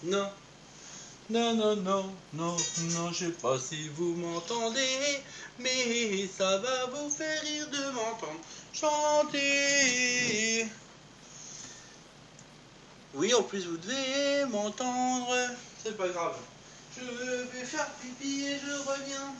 Non, non, non, non, non, non, je sais pas si vous m'entendez, mais ça va vous faire rire de m'entendre chanter. Oui, en plus vous devez m'entendre, c'est pas grave. Je vais faire pipi et je reviens.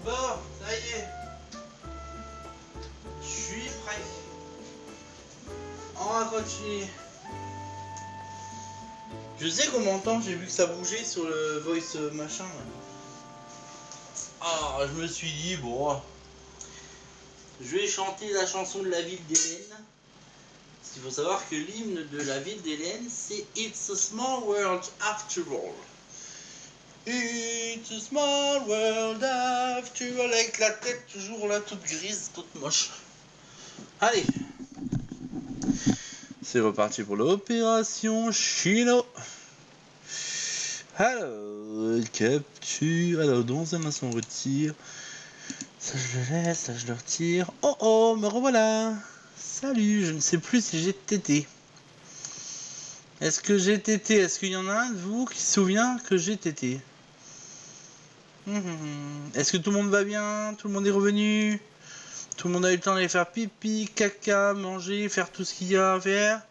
Bon, ça y est. Je suis prêt. On va continuer. Je sais qu'on m'entend, j'ai vu que ça bougeait sur le voice machin. Là. Ah, je me suis dit, bon. Je vais chanter la chanson de la ville d'Hélène. Parce qu'il faut savoir que l'hymne de la ville d'Hélène, c'est It's a small world after all. It's a small world after all. Avec la tête toujours là, toute grise, toute moche. Allez. C'est reparti pour l'opération Chino. Alors, capture. Alors, dans un instant, on retire. Ça, je le laisse, ça, je le retire. Oh oh, me revoilà. Salut, je ne sais plus si j'ai tété. Est-ce que j'ai tété? Est-ce qu'il y en a un de vous qui se souvient que j'ai tété? Est-ce que tout le monde va bien? Tout le monde est revenu? Tout le monde a eu le temps d'aller faire pipi, caca, manger, faire tout ce qu'il y a à faire?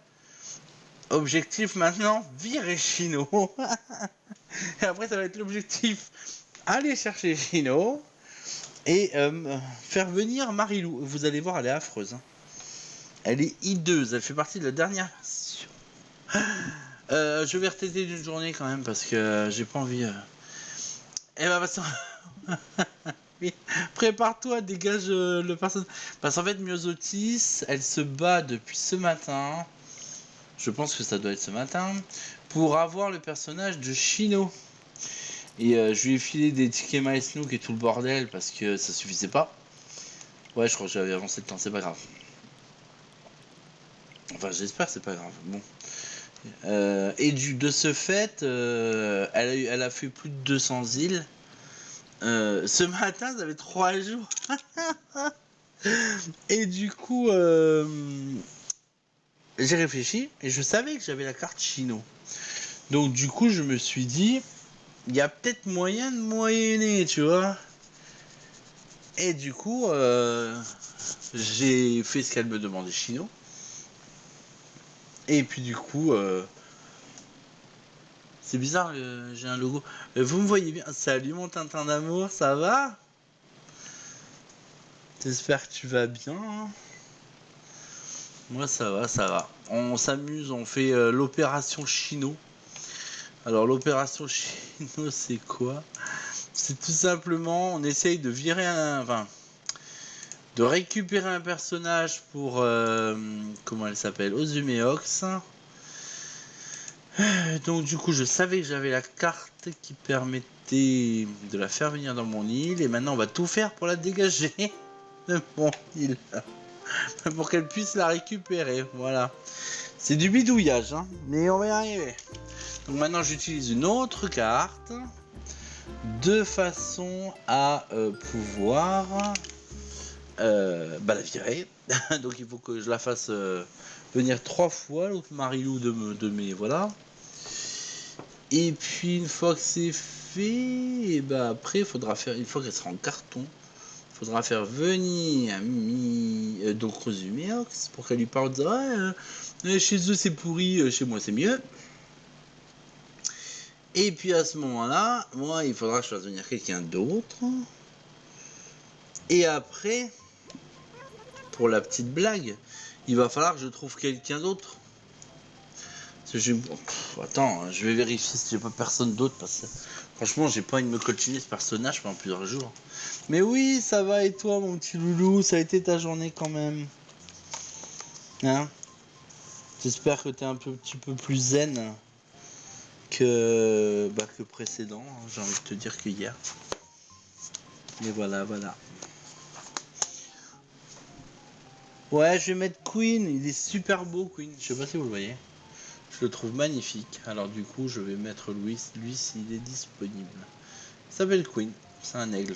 Objectif maintenant, virer Chino. Et après, ça va être l'objectif. Aller chercher Chino et faire venir Marilou. Vous allez voir, elle est affreuse. Hein. Elle est hideuse. Elle fait partie de la dernière version. Je vais retêter d'une journée quand même parce que j'ai pas envie. Eh ben, oui. Prépare-toi, dégage le personnage. Parce qu'en fait, Myosotis, elle se bat depuis ce matin. Je pense que ça doit être ce matin. Pour avoir le personnage de Chino. Et je lui ai filé des tickets MySnook et tout le bordel parce que ça suffisait pas. Ouais, je crois que j'avais avancé le temps, c'est pas grave. Enfin, j'espère que c'est pas grave. Bon. Et de ce fait, elle a fait plus de 200 îles. Ce matin, ça avait 3 jours. Et du coup, j'ai réfléchi et je savais que j'avais la carte Chino. Donc du coup, je me suis dit, il y a peut-être moyen de moyenner, tu vois. Et du coup, j'ai fait ce qu'elle me demandait Chino. Et puis du coup, c'est bizarre, j'ai un logo. Vous me voyez bien? Salut mon Tintin d'amour, ça va? J'espère que tu vas bien. Hein. Moi ça va, ça va. On s'amuse, on fait l'opération Chino. Alors l'opération Chino c'est quoi? C'est tout simplement, on essaye de virer de récupérer un personnage pour, comment elle s'appelle? Ozumeox. Donc du coup je savais que j'avais la carte qui permettait de la faire venir dans mon île. Et maintenant on va tout faire pour la dégager de mon île. Pour qu'elle puisse la récupérer. Voilà. C'est du bidouillage, hein, mais on va y arriver. Donc maintenant j'utilise une autre carte. De façon à pouvoir la virer. Donc il faut que je la fasse venir 3 fois, l'autre Marilou de mes... Voilà. Et puis une fois que c'est fait, et bah après il faudra faire, une fois qu'elle sera en carton, il faudra faire venir donc Rosuméox pour qu'elle lui parle de chez eux c'est pourri, chez moi c'est mieux. Et puis à ce moment-là, moi il faudra que je fasse venir quelqu'un d'autre. Et après, pour la petite blague, il va falloir que je trouve quelqu'un d'autre. Attends, je vais vérifier si j'ai pas personne d'autre parce que franchement j'ai pas envie de me coltiner ce personnage pendant plusieurs jours. Mais oui, ça va et toi mon petit loulou, ça a été ta journée quand même. Hein? J'espère que t'es un petit peu plus zen que précédent, hein, j'ai envie de te dire que hier. Et voilà. Ouais, je vais mettre Queen, il est super beau Queen, je sais pas si vous le voyez. Je le trouve magnifique. Alors du coup, je vais mettre lui s'il est disponible. Il s'appelle Queen, c'est un aigle.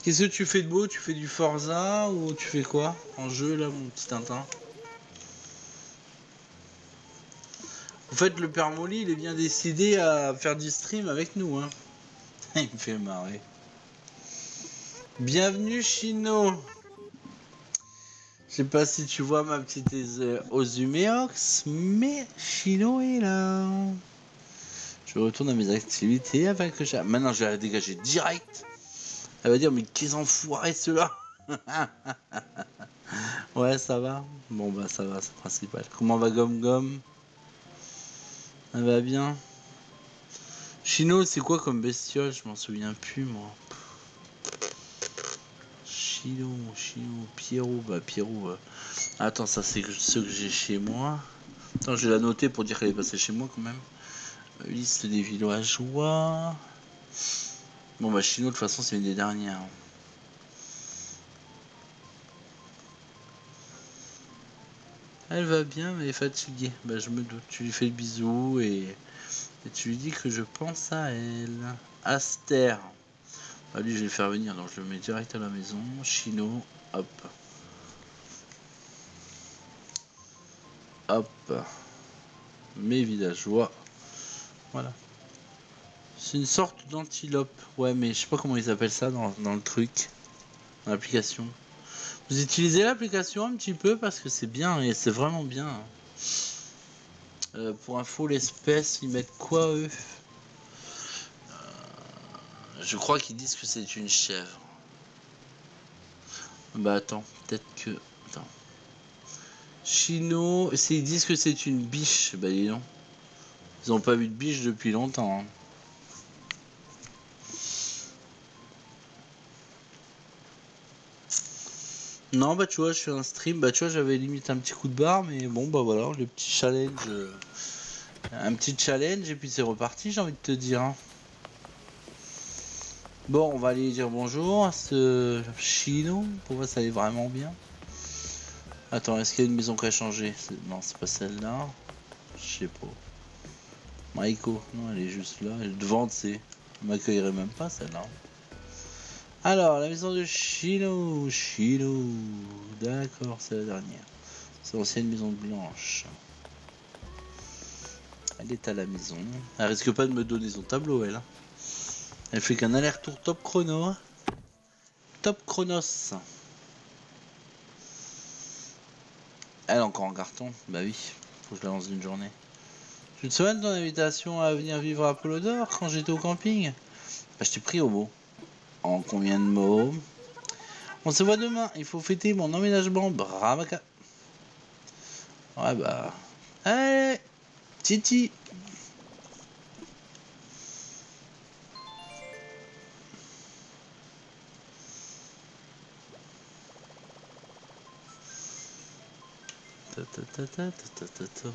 Qu'est-ce que tu fais de beau? Tu fais du Forza ou tu fais quoi en jeu là, mon petit Tintin? En fait, le père Molly, il est bien décidé à faire du stream avec nous, hein. Il me fait marrer. Bienvenue Chino. Je sais pas si tu vois ma petite Ozumeox, mais Chino est là. Je retourne à mes activités avec le chat. Maintenant, je vais la dégager direct. Elle va dire, mais qu'ils enfoirés ceux-là. Ouais, ça va. Bon, bah, ça va, c'est principal. Comment va Gom Gom? Elle va bien. Chino, c'est quoi comme bestiole? Je m'en souviens plus, moi. Chino, Pierrot. Bah, Pierrot. Attends, ça, c'est ce que j'ai chez moi. Attends, je vais la noter pour dire qu'elle est passée chez moi quand même. Liste des villageois. Bon, bah, Chino, de toute façon, c'est une des dernières. Elle va bien, mais elle est fatiguée. Bah, je me doute. Tu lui fais le bisou et tu lui dis que je pense à elle. Aster. Bah, lui, je vais le faire venir, donc je le mets direct à la maison. Chino, hop. Hop. Mes villageois. Voilà. C'est une sorte d'antilope. Ouais, mais je sais pas comment ils appellent ça dans le truc. Dans l'application. Vous utilisez l'application un petit peu parce que c'est bien et c'est vraiment bien. Pour info, l'espèce, ils mettent quoi eux? Je crois qu'ils disent que c'est une chèvre. Bah attends, peut-être que... Attends. Chino, ils disent que c'est une biche. Bah dis donc. Ils ont pas vu de biche depuis longtemps. Hein. Non, bah tu vois, je fais un stream. Bah tu vois, j'avais limite un petit coup de barre. Mais bon, bah voilà, le petit challenge. Un petit challenge et puis c'est reparti, j'ai envie de te dire. Hein. Bon, on va aller dire bonjour à ce Chino. Pour voir si ça allait vraiment bien. Attends, est-ce qu'il y a une maison qui a changé? Non, c'est pas celle-là. Je sais pas. Maiko, non, elle est juste là. Elle devant, c'est. Elle m'accueillerait même pas celle-là. Alors, la maison de Chino. D'accord, c'est la dernière. C'est l'ancienne maison blanche. Elle est à la maison. Elle risque pas de me donner son tableau, elle. Hein. Elle fait qu'un aller-retour top chrono. Hein. Top chronos. Elle est encore en carton. Bah oui, faut que je la lance d'une journée. Tu te souviens de ton invitation à venir vivre à Apollodore quand j'étais au camping? Bah je t'ai pris au mot. En combien de mots? On se voit demain, il faut fêter mon emménagement. Bramaka. Ouais bah. Allez, Titi. Ta ta ta ta ta ta ta.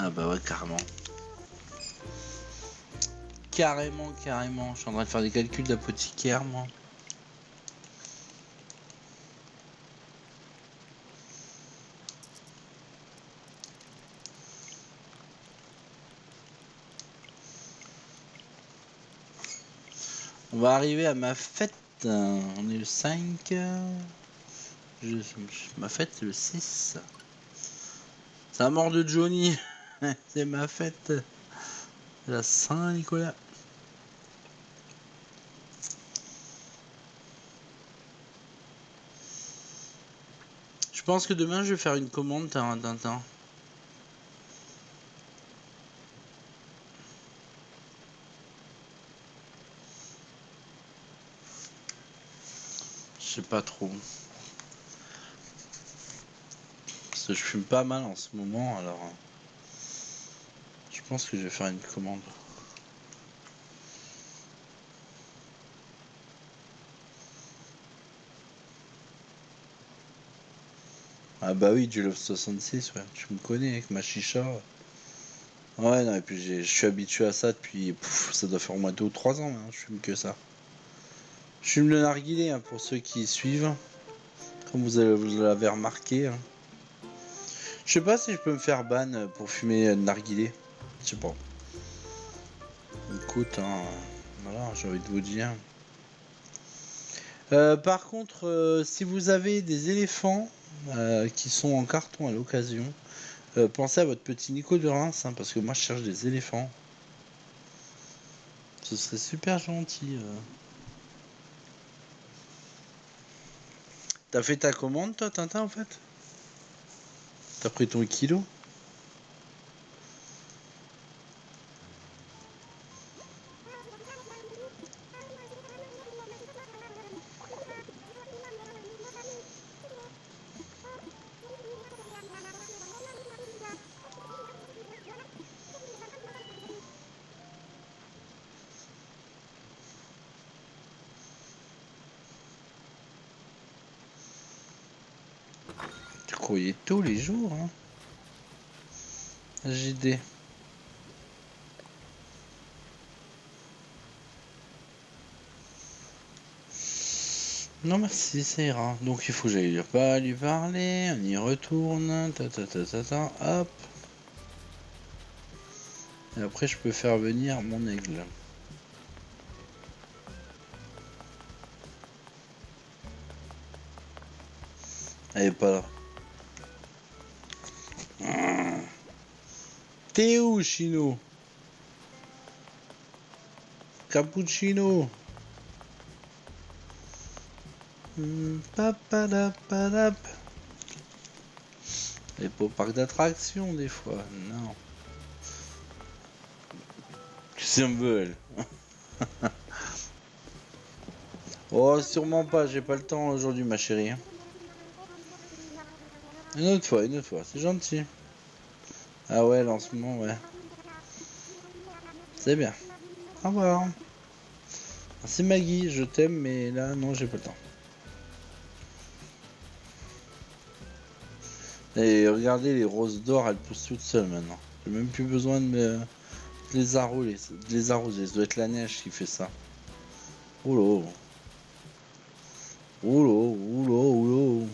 Ah bah ouais, carrément. Carrément, carrément. Je suis en train de faire des calculs d'apothicaire, moi. On va arriver à ma fête. On est le 5. Ma fête, c'est le 6. C'est la mort de Johnny. C'est ma fête. La Saint-Nicolas. Je pense que demain, je vais faire une commande Tintin. Je sais pas trop. Parce que je fume pas mal en ce moment, alors... Je pense que je vais faire une commande. Ah bah oui, du Love 66, ouais. Tu me connais avec ma chicha. Ouais, non, et puis je suis habitué à ça depuis... ça doit faire au moins 2 ou 3 ans, hein, je fume que ça. Je fume le narguilé, hein, pour ceux qui suivent. Comme vous l'avez remarqué. Hein. Je sais pas si je peux me faire ban pour fumer le narguilé. Je sais pas. Écoute, hein, voilà, j'ai envie de vous dire. Par contre, si vous avez des éléphants qui sont en carton à l'occasion, pensez à votre petit Nico de Reims, hein, parce que moi je cherche des éléphants. Ce serait super gentil. T'as fait ta commande toi, Tintin, en fait? T'as pris ton kilo? Tu croyais tous les jours, hein? JD. Non merci, ça ira. Donc il faut que j'aille pas lui parler, on y retourne, hop. Et après je peux faire venir mon aigle. Elle est pas là. T'es où, Chino? Cappuccino. Papadap. Et pas au parc d'attractions des fois, non. Qu'est-ce qu'on veut, elle? Oh, sûrement pas, j'ai pas le temps aujourd'hui, ma chérie. Une autre fois, c'est gentil. Ah ouais, lancement, ouais. C'est bien. Au revoir. Merci Maggie, je t'aime, mais là, non, j'ai pas le temps. Et regardez, les roses d'or, elles poussent toutes seules maintenant. J'ai même plus besoin de les arroser. Ça doit être la neige qui fait ça. Oula. Oula.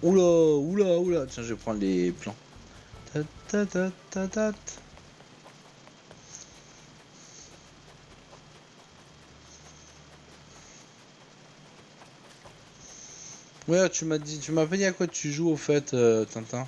Oula. Tiens, je vais prendre les plans. Ta. Ouais, tu m'as pas dit à quoi tu joues au fait, Tintin.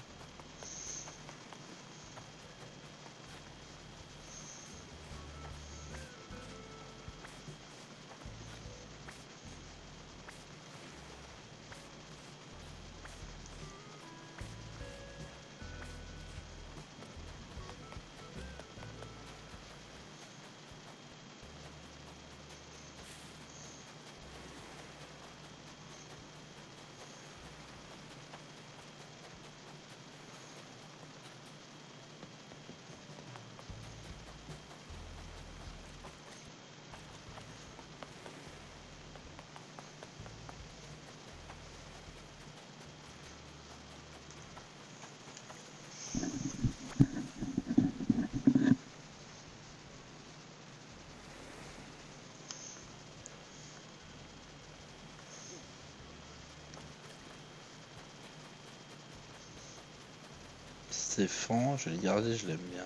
c'est fan, je vais le garder, je l'aime bien.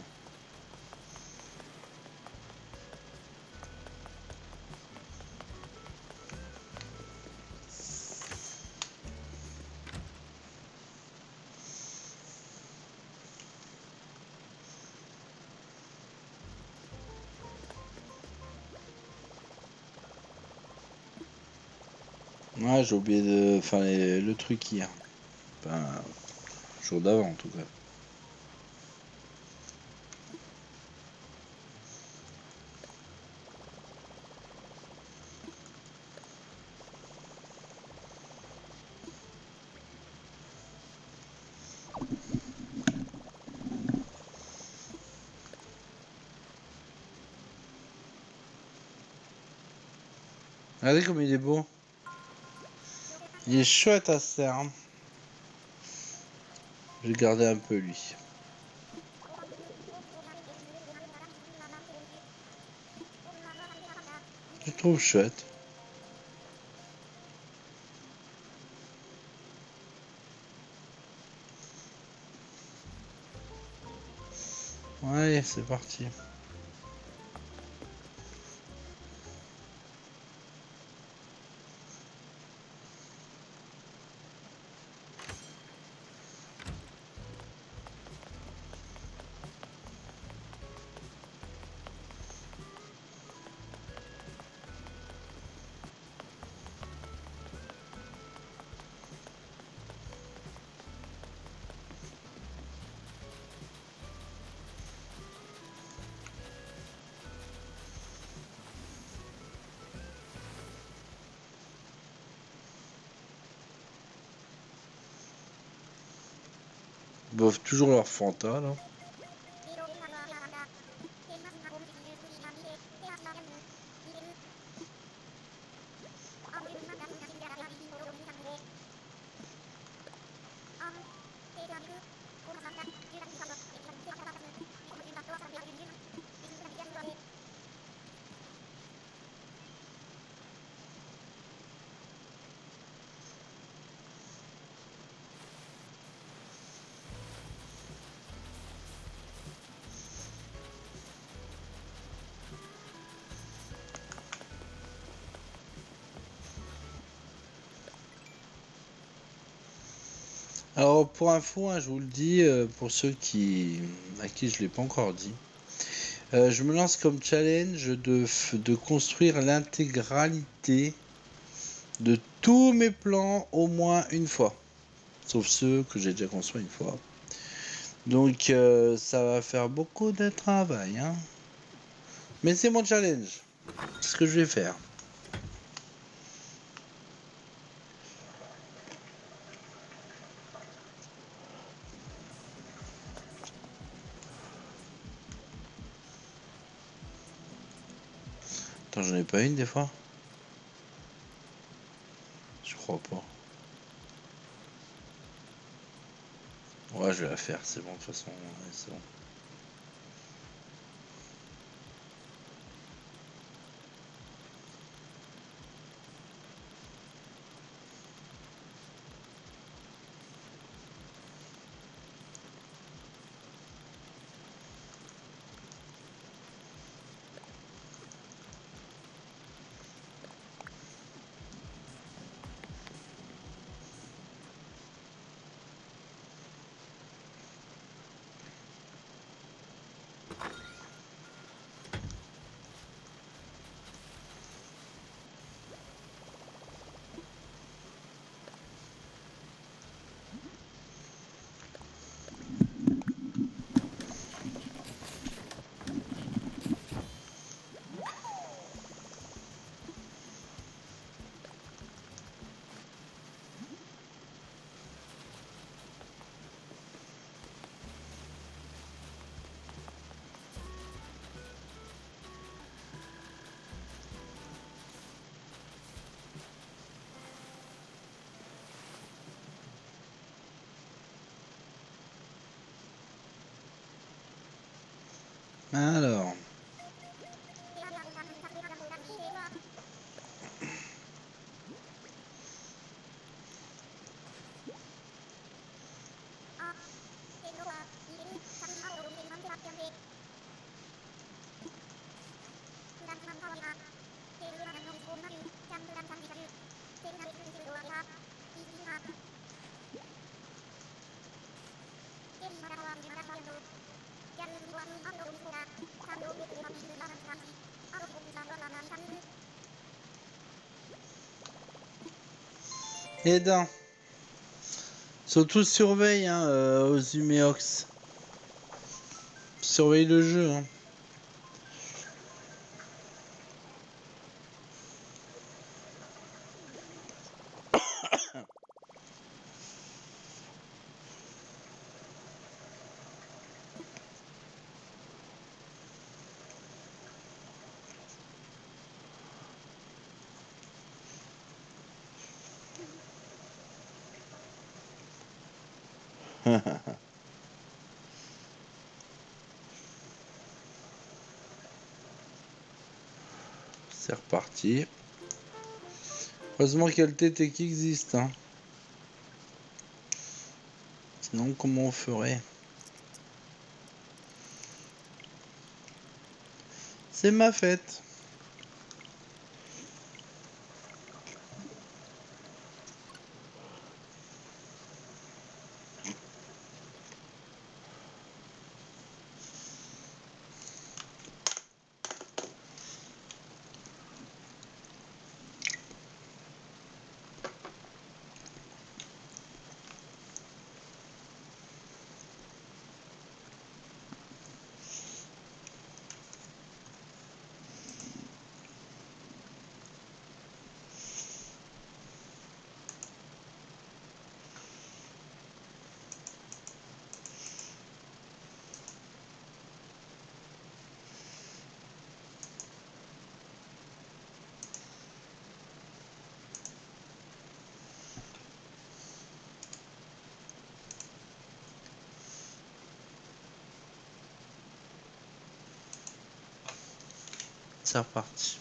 Ouais, j'ai oublié de. Enfin, le truc hier. Enfin, le jour d'avant en tout cas. Regardez comme il est beau. Il est chouette à se faire. Hein. Je vais garder un peu lui. Je le trouve chouette. Ouais, c'est parti. Ils boivent toujours leur Fanta là. Alors pour info, hein, je vous le dis, pour ceux à qui je ne l'ai pas encore dit, je me lance comme challenge de construire l'intégralité de tous mes plans au moins une fois. Sauf ceux que j'ai déjà construits une fois. Donc ça va faire beaucoup de travail. Hein. Mais c'est mon challenge. C'est ce que je vais faire. Attends, j'en ai pas une des fois? Je crois pas. Ouais, je vais la faire, c'est bon, de toute façon, ouais, c'est bon. Alors. Et d'un. Surtout surveille hein, aux Huméox. Surveille le jeu. Hein. C'est reparti. Heureusement qu'il y a le TT qui existe. Hein. Sinon, comment on ferait? C'est ma fête. C'est reparti.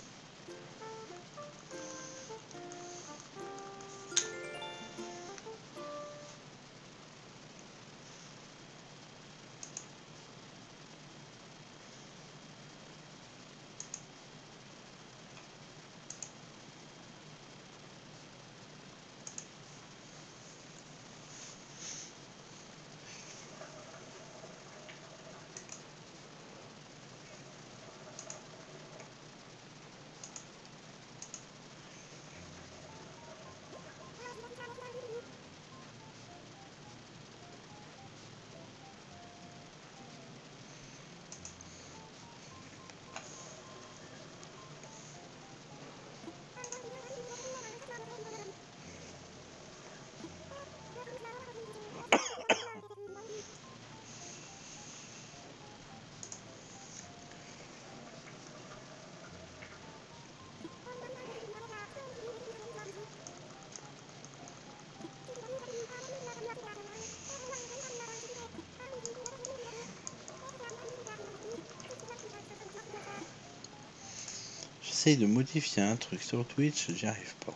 J'essaye de modifier un truc sur Twitch, j'y arrive pas.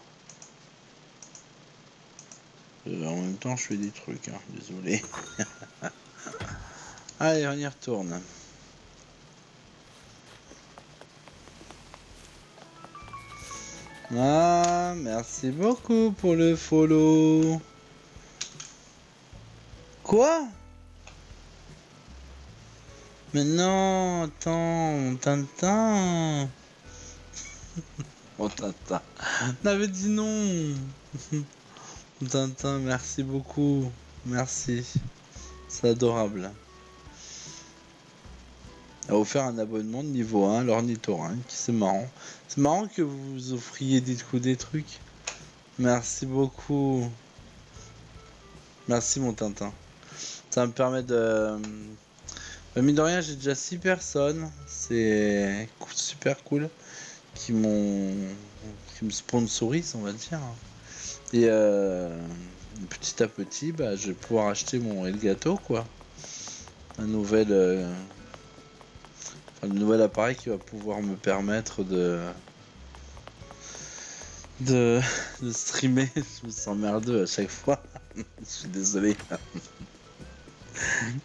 En même temps, je fais des trucs, hein, désolé. Allez, on y retourne. Ah, merci beaucoup pour le follow. Quoi? Mais non, attends, mon Tintin. Mon Tintin. N'avait dit non. Mon Tintin, merci beaucoup. Merci. C'est adorable. A offert un abonnement de niveau 1 à l'ornithorynque, c'est marrant. C'est marrant que vous offriez des trucs. Merci beaucoup. Merci mon Tintin. Ça me permet de... mine de rien, j'ai déjà 6 personnes. C'est super cool. Qui me sponsorisent, on va dire. Et petit à petit, bah, je vais pouvoir acheter mon Elgato, quoi. Un nouvel... le nouvel appareil qui va pouvoir me permettre de streamer. Je me sens merdeux à chaque fois. Je suis désolé.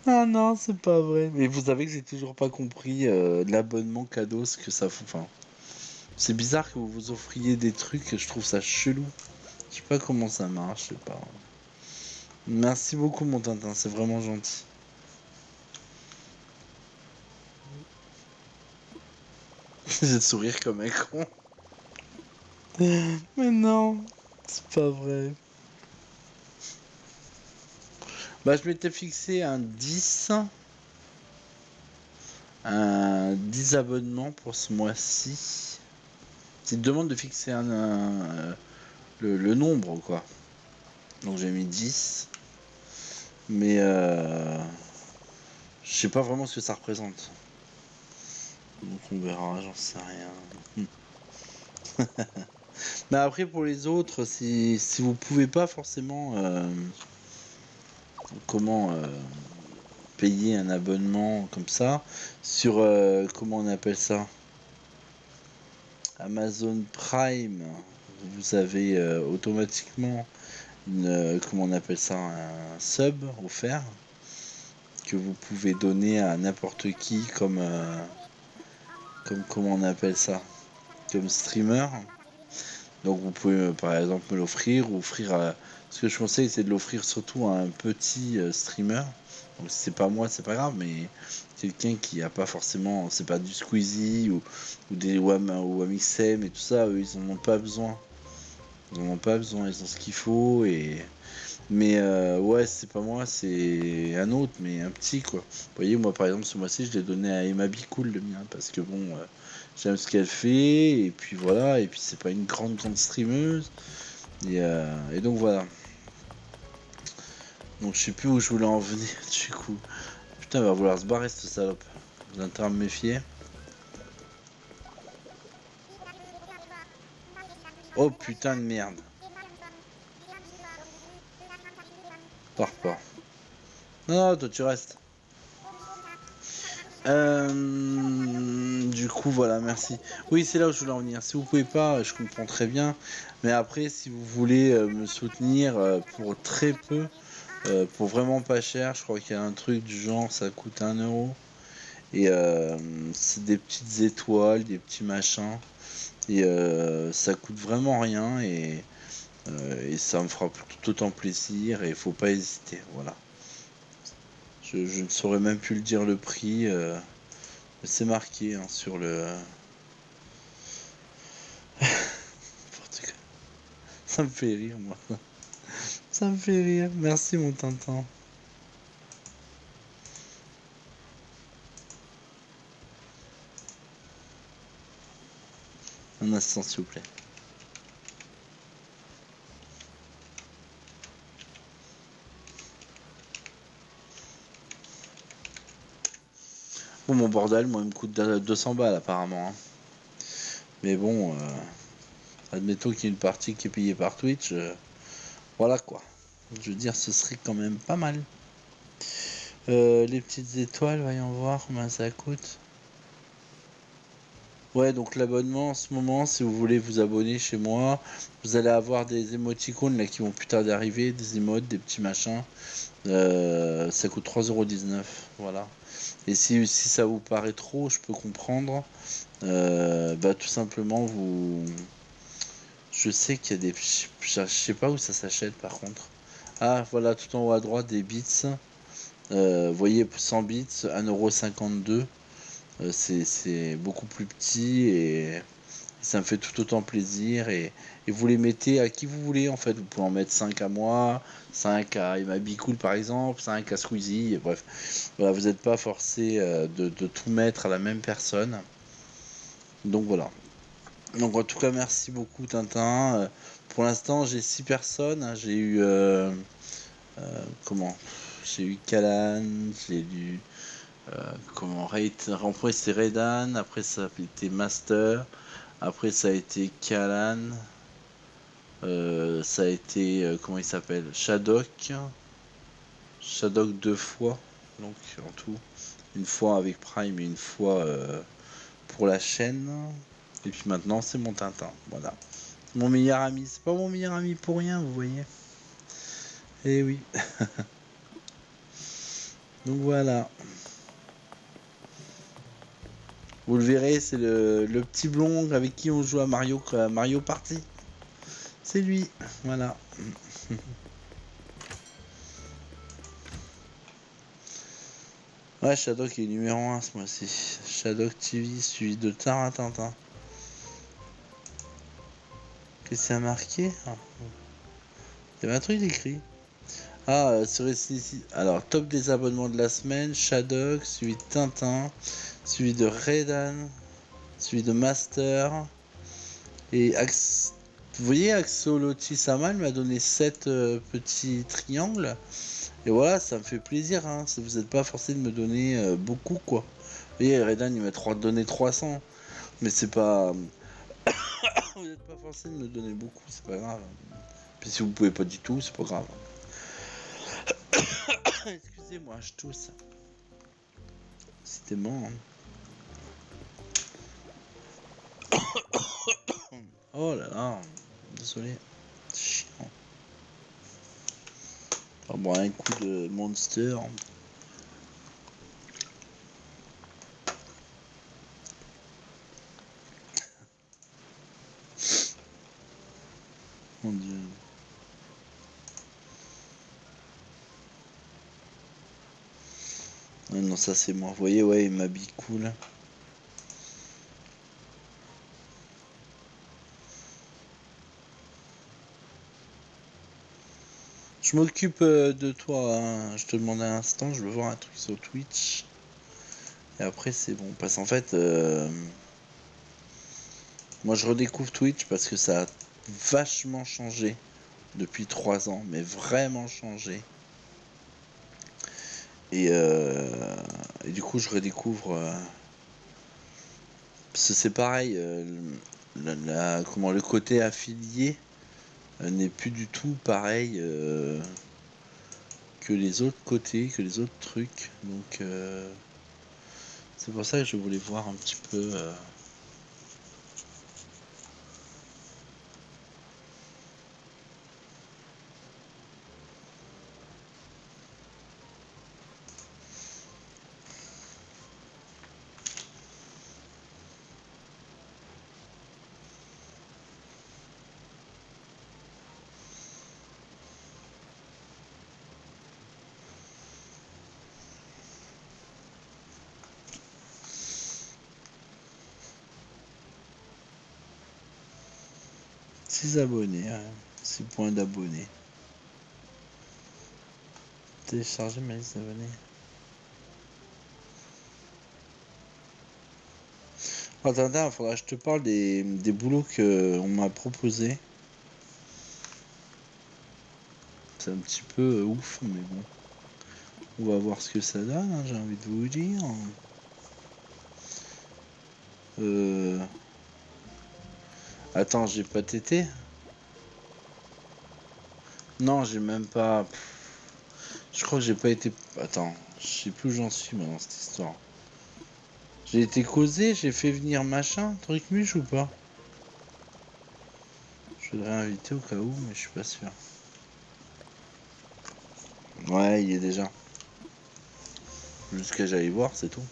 Ah non, c'est pas vrai. Mais vous savez que j'ai toujours pas compris l'abonnement cadeau, ce que ça fout. Enfin, c'est bizarre que vous vous offriez des trucs, je trouve ça chelou. Je sais pas comment ça marche, je sais pas. Merci beaucoup mon Tintin, c'est vraiment gentil. J'ai le sourire comme un con. Mais non, c'est pas vrai. Bah, je m'étais fixé un 10 abonnements pour ce mois-ci. Il te demande de fixer le nombre, quoi. Donc j'ai mis 10. Mais je sais pas vraiment ce que ça représente. Donc on verra, j'en sais rien. Mais après pour les autres, si vous pouvez pas forcément comment payer un abonnement comme ça sur comment on appelle ça, Amazon Prime, vous avez automatiquement une comment on appelle ça, un sub offert que vous pouvez donner à n'importe qui comme comment on appelle ça, comme streamer. Donc vous pouvez par exemple me l'offrir ou offrir à... Ce que je conseille c'est de l'offrir surtout à un petit streamer. Donc si c'est pas moi c'est pas grave, mais quelqu'un qui a pas forcément, c'est pas du Squeezie ou des ou Amixem et tout ça, eux ils en ont pas besoin. Ils en ont pas besoin, ils ont ce qu'il faut et... Mais ouais c'est pas moi, c'est un autre, mais un petit quoi. Vous voyez moi par exemple ce mois-ci je l'ai donné à Emma Bicool le mien parce que bon j'aime ce qu'elle fait et puis voilà, et puis c'est pas une grande streameuse et donc voilà. Donc je sais plus où je voulais en venir du coup. Putain, elle va vouloir se barrer cette salope. J'ai intérêt à me méfier. Oh putain de merde. Pars pas. Non, non, toi tu restes. Du coup, voilà, merci. Oui, c'est là où je voulais en venir. Si vous pouvez pas, je comprends très bien. Mais après, si vous voulez me soutenir pour très peu, pour vraiment pas cher, je crois qu'il y a un truc du genre, ça coûte 1 euro. Et c'est des petites étoiles, des petits machins. Et ça coûte vraiment rien. Et ça me fera tout autant plaisir. Et il faut pas hésiter. Voilà. Je ne saurais même plus le dire le prix. C'est marqué hein, sur le. Ça me fait rire, moi. Ça me fait rire. Merci, mon Tintin. Un instant, s'il vous plaît. Bon, mon bordel, moi, il me coûte 200 balles, apparemment. Hein. Mais bon, admettons qu'il y ait une partie qui est payée par Twitch. Voilà, quoi. Je veux dire, ce serait quand même pas mal. Les petites étoiles, voyons voir combien ça coûte. Ouais, donc l'abonnement en ce moment, si vous voulez vous abonner chez moi, vous allez avoir des émoticônes là qui vont plus tard d'arriver, des emotes, des petits machins. Ça coûte 3,19 €. Voilà. Et si ça vous paraît trop, je peux comprendre. Bah tout simplement vous. Je sais qu'il y a des. Je sais pas où ça s'achète par contre. Ah voilà, tout en haut à droite des bits. Vous voyez 100 bits, 1,52 €. C'est beaucoup plus petit et ça me fait tout autant plaisir et vous les mettez à qui vous voulez en fait. Vous pouvez en mettre 5 à moi, 5 à Emma Bicool par exemple, 5 à Squeezie, et bref. Voilà, vous n'êtes pas forcé de tout mettre à la même personne. Donc voilà. Donc en tout cas merci beaucoup Tintin. Pour l'instant j'ai 6 personnes. Hein. J'ai eu comment j'ai eu Kalan, j'ai eu comment après c'est Redan, après ça a été Master, après ça a été Kalan, ça a été comment il s'appelle, Shadok 2 fois, donc en tout une fois avec Prime et une fois pour la chaîne. Et puis maintenant c'est mon Tintin, voilà. Mon meilleur ami, c'est pas mon meilleur ami pour rien, vous voyez. Et oui. Donc voilà. Vous le verrez, c'est le petit blond avec qui on joue à Mario Party. C'est lui, voilà. Ouais, Shadok est numéro 1 ce mois-ci. Shadok TV suivi de Taratintin. Qu'est-ce que c'est marqué? Il y avait un truc écrit. Ah, celui-ci. Alors, top des abonnements de la semaine, Shadok, suivi de Tintin, suivi de Redan, suivi de Master. Et vous voyez, Axolotl Sama m'a donné 7 petits triangles. Et voilà, ça me fait plaisir. Hein. Vous n'êtes pas forcé de me donner beaucoup, quoi. Vous voyez, Redan, il m'a donné 300. Mais c'est pas. Vous n'êtes pas forcé de me donner beaucoup, c'est pas grave. Puis si vous pouvez pas du tout, c'est pas grave. Excusez-moi, je tousse. C'était bon. Hein. Oh là là, désolé. Chiant. On va boire un coup de Monster. Mon dieu. Ah non, ça c'est moi. Vous voyez, ouais, il m'habille cool. Je m'occupe de toi. Hein. Je te demande un instant, je veux voir un truc sur Twitch. Et après, c'est bon. Parce qu'en fait, moi je redécouvre Twitch parce que ça a vachement changé depuis 3 ans. Mais vraiment changé. Et du coup, je redécouvre. Parce que c'est pareil. Comment, le côté affilié n'est plus du tout pareil que les autres côtés, que les autres trucs. Donc, c'est pour ça que je voulais voir un petit peu. Six abonnés, hein. 6 points d'abonnés. Télécharger ma liste d'abonnés. Attends, il faudra que je te parle des boulots qu'on m'a proposés. C'est un petit peu ouf, mais bon. On va voir ce que ça donne, hein, j'ai envie de vous dire. Attends, j'ai pas tété. Non, j'ai même pas. Je crois que j'ai pas été. Attends, je sais plus où j'en suis moi dans cette histoire. J'ai été causé, j'ai fait venir machin, truc muche ou pas? Je voudrais inviter au cas où, mais je suis pas sûr. Ouais, il est déjà. Jusqu'à j'aille voir, c'est tout.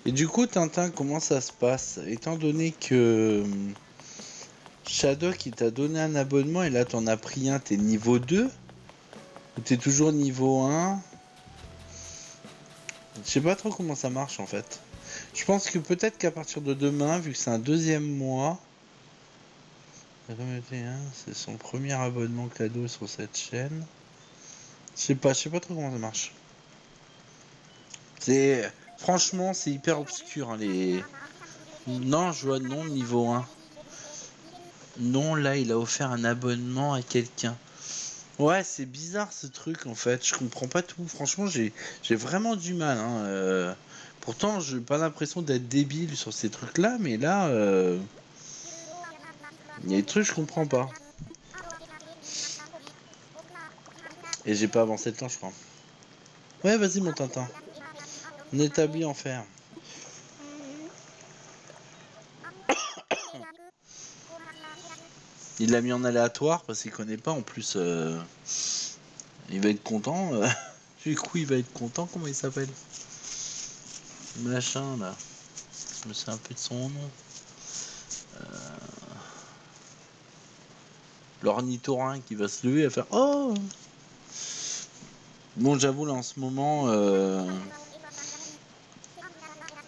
Et du coup, Tintin, comment ça se passe? Étant donné que Shadok, il t'a donné un abonnement et là, t'en as pris un, t'es niveau 2? Ou t'es toujours niveau 1? Je sais pas trop comment ça marche en fait. Je pense que peut-être qu'à partir de demain, vu que c'est un deuxième mois, c'est son premier abonnement cadeau sur cette chaîne. Je sais pas trop comment ça marche. Franchement, c'est hyper obscur, hein, les. Non, je vois non, niveau 1. Non, là, il a offert un abonnement à quelqu'un. Ouais, c'est bizarre ce truc en fait. Je comprends pas tout. Franchement, j'ai vraiment du mal. Hein. Pourtant, j'ai pas l'impression d'être débile sur ces trucs-là, mais là, il y a des trucs que je comprends pas. Et j'ai pas avancé le temps, je crois. Ouais, vas-y, mon Tintin. On établit en fer. Il l'a mis en aléatoire parce qu'il connaît pas en plus. Il va être content. Du coup, il va être content. Comment il s'appelle? Machin là. Je me souviens un peu de son nom. L'ornithorynque qui va se lever à faire oh. Bon, j'avoue là en ce moment,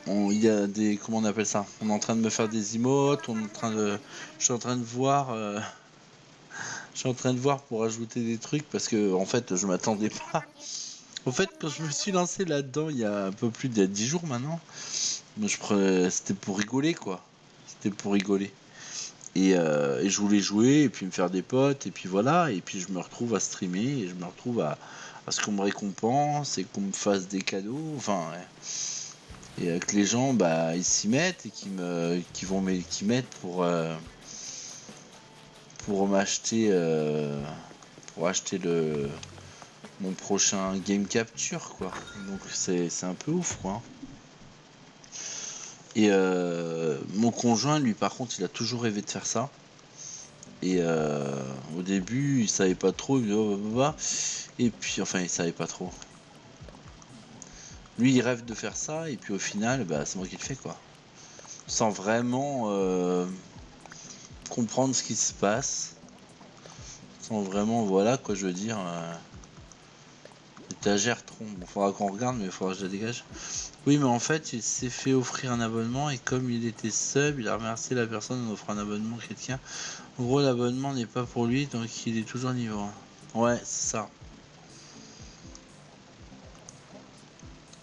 il y a des, comment on appelle ça? On est en train de me faire des emotes. Je suis en train de voir. Je suis en train de voir pour ajouter des trucs parce que en fait, je m'attendais pas. En fait, quand je me suis lancé là-dedans il y a un peu plus de 10 jours maintenant, c'était pour rigoler quoi. C'était pour rigoler. Et je voulais jouer et puis me faire des potes et puis voilà. Et puis je me retrouve à streamer et je me retrouve à ce qu'on me récompense et qu'on me fasse des cadeaux. Enfin, ouais. Et que les gens bah ils s'y mettent et qui mettent pour m'acheter pour acheter mon prochain game capture quoi. Donc c'est un peu ouf quoi. Et mon conjoint lui par contre il a toujours rêvé de faire ça. Et au début il savait pas trop, il me dit, oh, bah. Et puis enfin il savait pas trop. Lui il rêve de faire ça et puis au final bah c'est moi qui le fais quoi. Sans vraiment comprendre ce qui se passe. Sans vraiment voilà quoi je veux dire. Étagère tronc. Bon faudra qu'on regarde mais il faudra que je la dégage. Oui, mais en fait, il s'est fait offrir un abonnement et comme il était sub, il a remercié la personne en offrant un abonnement quelqu'un. En gros, l'abonnement n'est pas pour lui, donc il est toujours niveau 1. Ouais, c'est ça.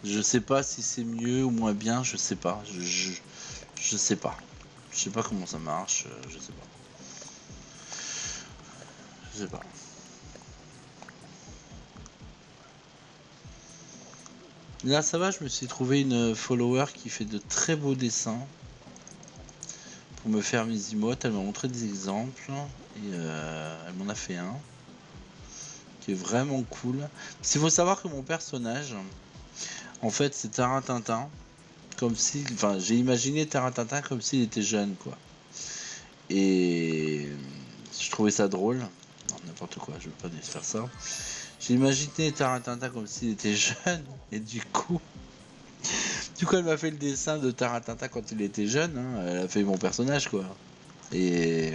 Je sais pas si c'est mieux ou moins bien, je sais pas. Je sais pas. Je sais pas comment ça marche, je sais pas. Je sais pas. Là, ça va, je me suis trouvé une follower qui fait de très beaux dessins. Pour me faire mes emotes, elle m'a montré des exemples. Et elle m'en a fait un. Qui est vraiment cool. Il faut savoir que mon personnage, en fait, c'est Tarintintin. Comme si, enfin, j'ai imaginé Tarintintin comme s'il était jeune, quoi. Et je trouvais ça drôle. Non, n'importe quoi, je veux pas faire ça. J'ai imaginé Tarintintin comme s'il était jeune. Et du coup, elle m'a fait le dessin de Tarintintin quand il était jeune. Hein. Elle a fait mon personnage, quoi. Et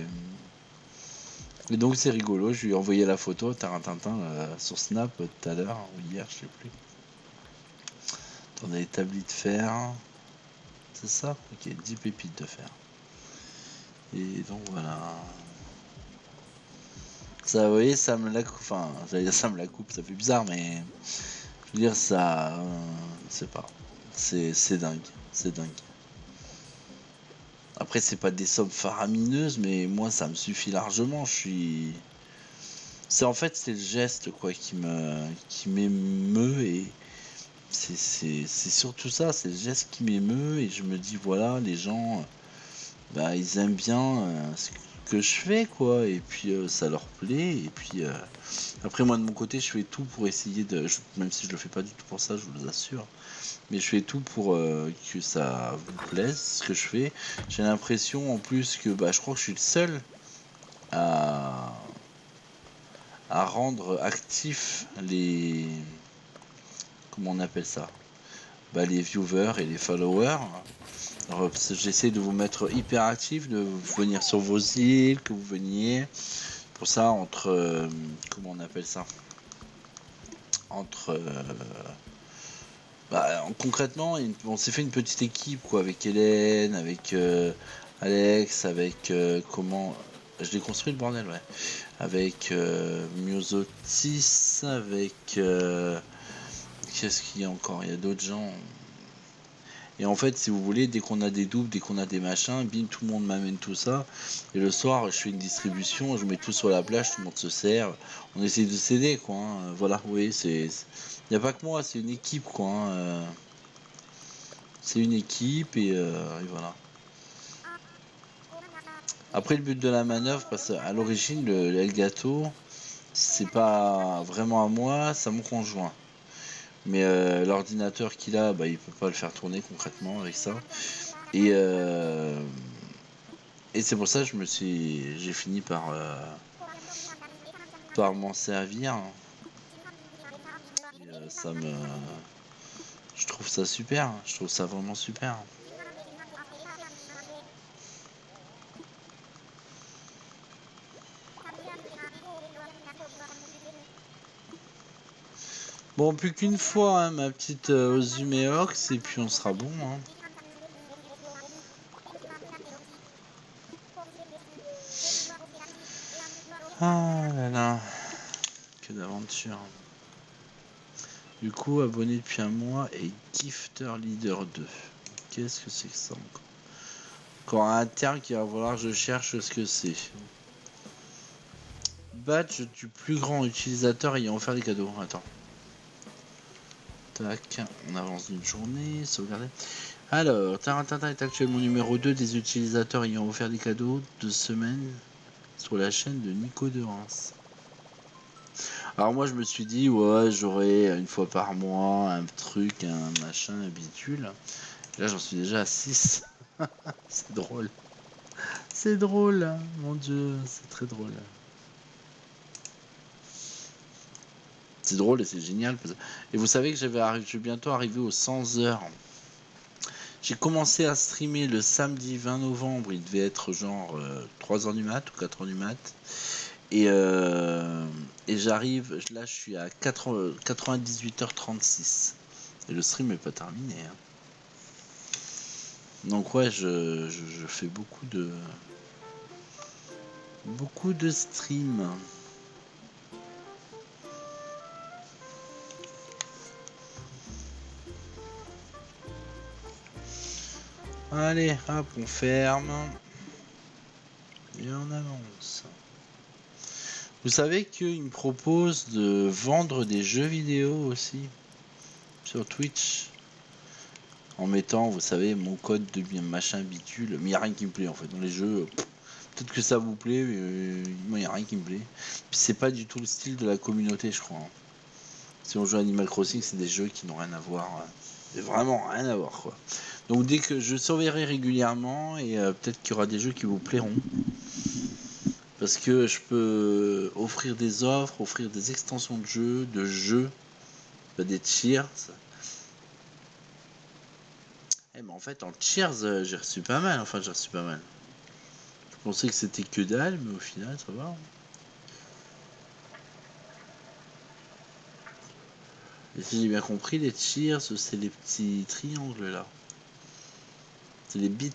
donc c'est rigolo, je lui ai envoyé la photo Tarintintin sur Snap tout à l'heure, ou hier, je sais plus. On a établi de fer. C'est ça? Ok, 10 pépites de fer. Et donc voilà. Ça, vous voyez, ça me la coupe. Enfin, j'allais dire ça me la coupe, ça fait bizarre, mais. Je veux dire, ça. C'est pas. C'est dingue. C'est dingue. Après, c'est pas des sommes faramineuses, mais moi, ça me suffit largement. Je suis. C'est en fait, c'est le geste, quoi, qui m'émeut et. C'est surtout ça, c'est le geste qui m'émeut et je me dis, voilà, les gens. Bah, ils aiment bien ce que je fais quoi et puis ça leur plaît et puis après moi de mon côté je fais tout pour essayer même si je le fais pas du tout pour ça je vous assure mais je fais tout pour que ça vous plaise ce que je fais. J'ai l'impression en plus que bah je crois que je suis le seul à rendre actifs les comment on appelle ça bah les viewers et les followers. Alors, j'essaie de vous mettre hyper actif, de venir sur vos îles, que vous veniez. Pour ça, comment on appelle ça? Concrètement, on s'est fait une petite équipe, quoi, avec Hélène, avec Alex, avec comment. Je l'ai construit le bordel, ouais. Avec Myosotis, avec. Qu'est-ce qu'il y a encore? Il y a d'autres gens. Et en fait, si vous voulez, dès qu'on a des doubles, dès qu'on a des machins, bim, tout le monde m'amène tout ça. Et le soir, je fais une distribution, je mets tout sur la plage, tout le monde se sert. On essaie de s'aider, quoi. Hein. Voilà, oui, il n'y a pas que moi, c'est une équipe, quoi. Hein. C'est une équipe et voilà. Après, le but de la manœuvre, parce qu'à l'origine, le Elgato, c'est pas vraiment à moi, c'est à mon conjoint. Mais l'ordinateur qu'il a, bah, il peut pas le faire tourner concrètement avec ça. Et c'est pour ça que j'ai fini par m'en servir. ça me... Je trouve ça super, je trouve ça vraiment super. Bon, plus qu'une fois, hein, ma petite Ozume Ox, et puis on sera bon. Hein. Ah là là, que d'aventure. Du coup, abonné depuis un mois et Gifter Leader 2. Qu'est-ce que c'est que ça encore? Encore un terme qui va falloir que je cherche ce que c'est. Badge du plus grand utilisateur ayant offert des cadeaux. Attends. Tac, on avance d'une journée, sauvegarder. Alors, Taratata est actuellement numéro 2 des utilisateurs ayant offert des cadeaux de semaine sur la chaîne de Nico de Reims. Alors moi je me suis dit, ouais, j'aurai une fois par mois un truc, un machin, un bidule. Là j'en suis déjà à 6. C'est drôle. C'est drôle, hein. Mon dieu, c'est très drôle. C'est drôle et c'est génial. Et vous savez que je vais bientôt arriver aux 100 heures. J'ai commencé à streamer le samedi 20 novembre, il devait être genre 3h du mat ou 4h du mat. Et j'arrive, là je suis à 98h36. Et le stream n'est pas terminé. Hein. Donc ouais, je fais beaucoup de streams. Allez, hop, on ferme. Et on avance. Vous savez qu'ils me proposent de vendre des jeux vidéo aussi sur Twitch. En mettant, vous savez, mon code de machin bidule. Mais il n'y a rien qui me plaît en fait. Dans les jeux, peut-être que ça vous plaît, mais moi il n'y a rien qui me plaît. Puis c'est pas du tout le style de la communauté, je crois. Si on joue à Animal Crossing, c'est des jeux qui n'ont rien à voir. Vraiment rien à voir quoi. Donc dès que je surveillerai régulièrement et peut-être qu'il y aura des jeux qui vous plairont. Parce que je peux offrir des offres, offrir des extensions de jeux, des tiers. Eh ben en fait en tiers j'ai reçu pas mal, enfin j'ai reçu pas mal. Je pensais que c'était que dalle, mais au final ça va. Et si j'ai bien compris, les cheers, c'est les petits triangles là. C'est les bits.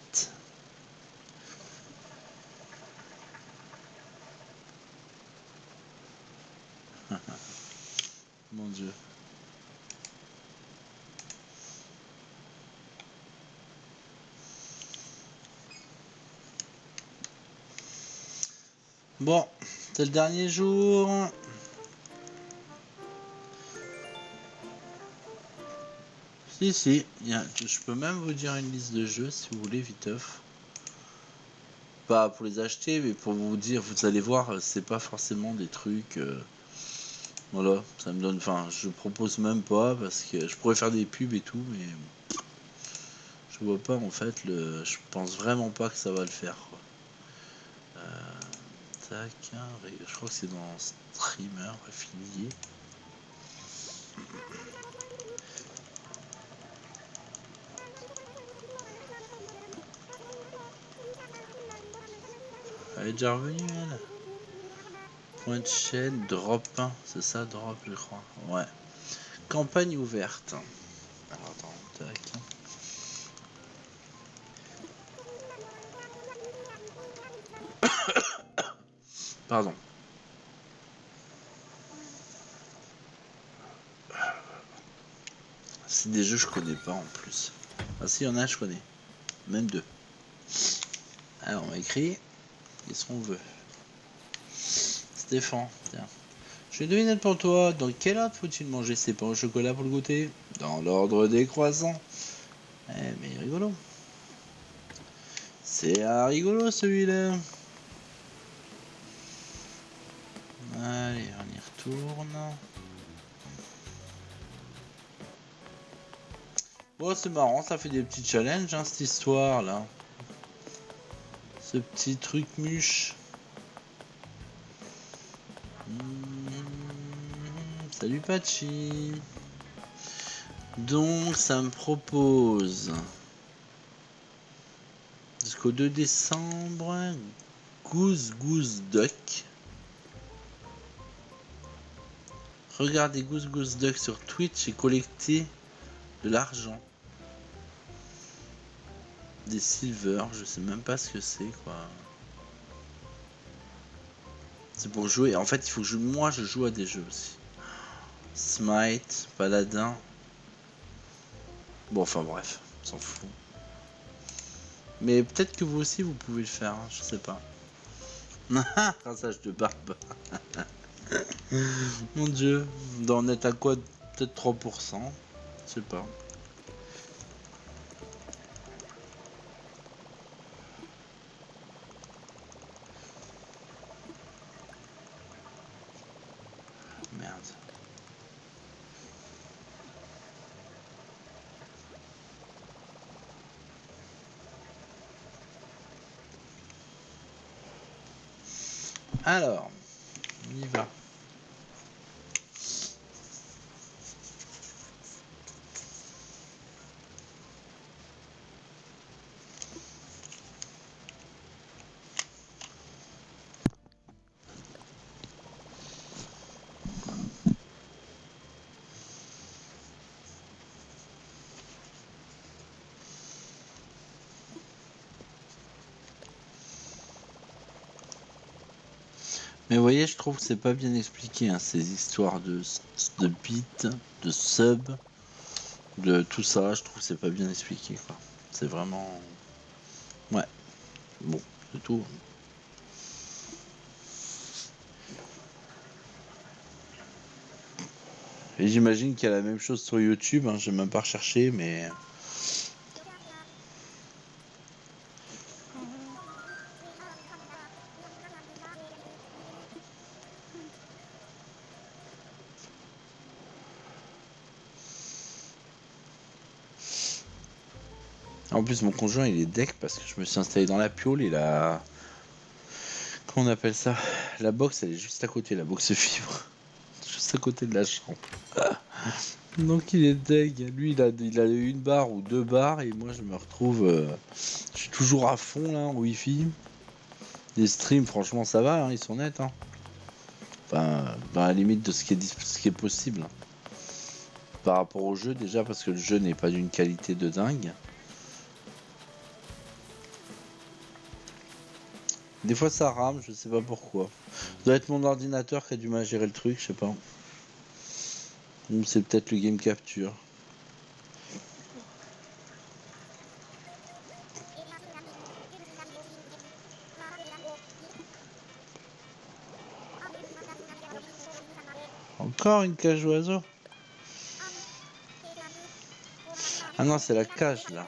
Mon dieu. Bon, c'est le dernier jour. Si, je peux même vous dire une liste de jeux si vous voulez, viteuf. Pas pour les acheter, mais pour vous dire, vous allez voir, c'est pas forcément des trucs. Voilà, ça me donne. Enfin, je propose même pas parce que je pourrais faire des pubs et tout, mais je vois pas en fait le. Je pense vraiment pas que ça va le faire. Quoi. Tac, je crois que c'est dans Streamer affilié. Elle est déjà revenue elle. Point de chaîne, drop 1, c'est ça, drop je crois. Ouais. Campagne ouverte. Alors attends, tac. Pardon. C'est des jeux que je connais pas en plus. Ah si, il y en a, je connais. Même deux. Alors on va écrire. Qu'est-ce qu'on veut? Stéphane, tiens. Je vais deviner pour toi. Dans quel ordre faut-il manger ses pains au chocolat pour le goûter? Dans l'ordre des croissants. Eh, mais il est rigolo. C'est rigolo celui-là. Allez, on y retourne. Bon, c'est marrant, ça fait des petits challenges, hein, cette histoire là. Ce petit truc muche. Salut Pachi. Donc ça me propose jusqu'au 2 décembre Goose Duck. Regardez Goose Duck sur Twitch et collecter de l'argent. Des silver, je sais même pas ce que c'est quoi. C'est pour jouer. En fait, il faut que moi je joue à des jeux aussi. Smite, Paladin. Bon, enfin bref, on s'en fout. Mais peut-être que vous aussi vous pouvez le faire, hein, je sais pas. Rasage de barbe. Mon dieu, on est à quoi? Peut-être 3%. Je sais pas. Merde. Alors, on y va. Mais vous voyez, je trouve que c'est pas bien expliqué, hein, ces histoires de bits, de sub, de tout ça, je trouve que c'est pas bien expliqué, quoi. C'est vraiment... Ouais. Bon, c'est tout. Et j'imagine qu'il y a la même chose sur YouTube, hein, j'ai même pas recherché, mais... En plus, mon conjoint, il est deck parce que je me suis installé dans la piole et la... Comment on appelle ça? La box, elle est juste à côté, la box fibre. Juste à côté de la chambre. Donc il est deg. Lui, il a une barre ou deux barres et moi, je me retrouve... je suis toujours à fond, là, en Wi-Fi. Les streams, franchement, ça va, hein, ils sont nets. Hein. Enfin, dans la limite de ce qui est possible. Hein. Par rapport au jeu, déjà, parce que le jeu n'est pas d'une qualité de dingue. Des fois ça rame, je sais pas pourquoi. Ça doit être mon ordinateur qui a du mal à gérer le truc, je sais pas. Ou c'est peut-être le game capture. Encore une cage oiseau. Ah non, c'est la cage là.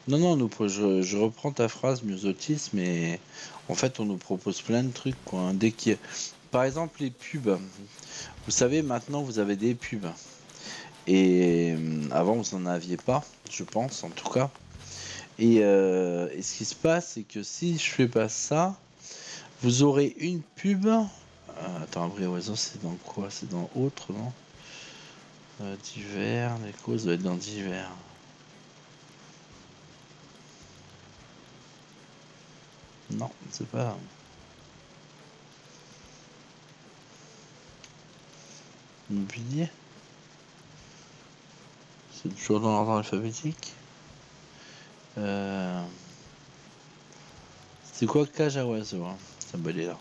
Non, non, je reprends ta phrase, Myosotis, mais en fait, on nous propose plein de trucs, quoi. Hein. Par exemple, les pubs. Vous savez, maintenant, vous avez des pubs. Et avant, vous n'en aviez pas, je pense, en tout cas. Et ce qui se passe, c'est que si je fais pas ça, vous aurez une pub. Attends, un vrai oiseau, c'est dans quoi? C'est dans autre, non? Divers, les causes doivent être dans divers. Non, c'est pas. Mobilier. C'est toujours dans l'ordre alphabétique. C'est quoi cage à oiseaux hein. Ça me là.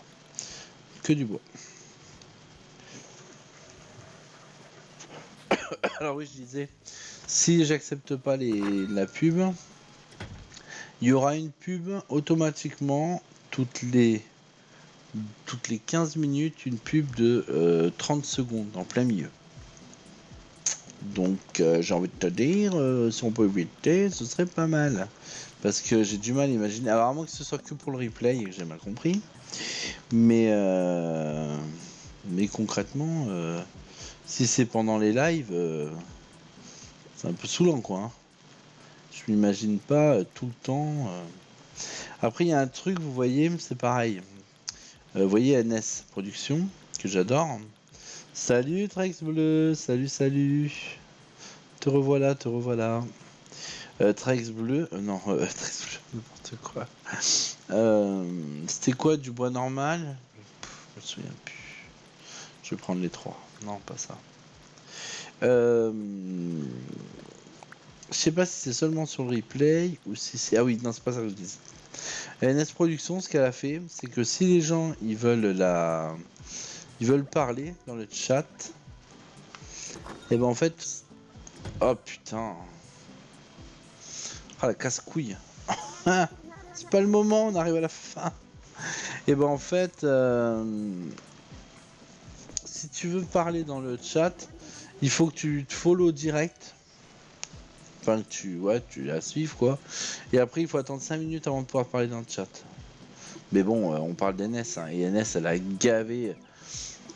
Que du bois. Alors oui, je disais, si j'accepte pas la pub, il y aura une pub automatiquement toutes les 15 minutes, une pub de 30 secondes en plein milieu. Donc j'ai envie de te dire, si on peut éviter, ce serait pas mal. Parce que j'ai du mal à imaginer. Alors à moins que ce soit que pour le replay, j'ai mal compris. Mais concrètement, si c'est pendant les lives, C'est un peu saoulant, quoi. Hein. Je m'imagine pas tout le temps. Après, il y a un truc, vous voyez, c'est pareil. Vous voyez NS Productions, que j'adore. Salut Trex Bleu, salut, salut. Te revoilà, te revoilà. Trex Bleu, non, Trex Bleu, n'importe quoi. C'était quoi, du bois normal? Je me souviens plus. Je vais prendre les trois. Non, pas ça. Je sais pas si c'est seulement sur le replay ou si c'est... Ah oui, non, c'est pas ça que je dis. NS Productions, ce qu'elle a fait, c'est que si les gens ils veulent parler dans le chat, et ben en fait, oh putain, ah la casse-couille, c'est pas le moment, on arrive à la fin. Et ben en fait, si tu veux parler dans le chat, il faut que tu te follow direct. Enfin, tu la suives quoi. Et après, il faut attendre 5 minutes avant de pouvoir parler dans le chat. Mais bon, on parle d'NS, hein, et NS, elle a gavé.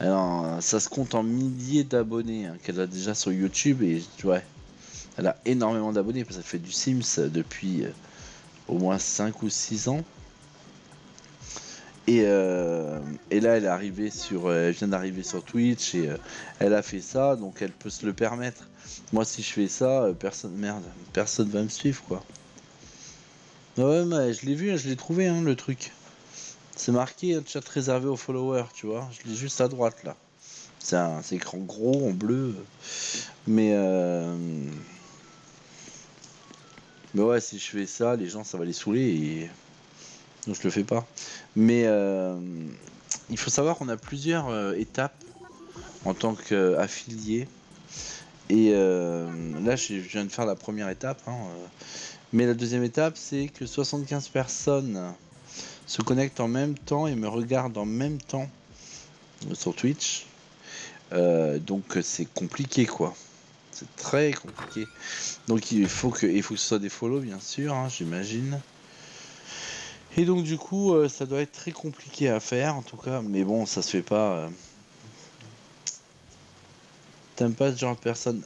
Alors, ça se compte en milliers d'abonnés hein, qu'elle a déjà sur YouTube. Et ouais, elle a énormément d'abonnés parce qu'elle fait du Sims depuis au moins 5 ou 6 ans. Et là, elle vient d'arriver sur Twitch et elle a fait ça, donc elle peut se le permettre. Moi, si je fais ça, personne va me suivre, quoi. Ouais, mais je l'ai vu, je l'ai trouvé, hein, le truc. C'est marqué chat réservé aux followers, tu vois. Je l'ai juste à droite, là. C'est écran gros, en bleu. Mais, mais ouais, si je fais ça, les gens, ça va les saouler et... Donc je le fais pas. Mais il faut savoir qu'on a plusieurs étapes en tant qu'affilié. Et là, je viens de faire la première étape. Hein, mais la deuxième étape, c'est que 75 personnes se connectent en même temps et me regardent en même temps sur Twitch. Donc c'est compliqué, quoi. C'est très compliqué. Donc il faut que ce soit des follow, bien sûr, hein, j'imagine. Et donc du coup, ça doit être très compliqué à faire, en tout cas. Mais bon, ça se fait pas. T'aimes pas ce genre de personne?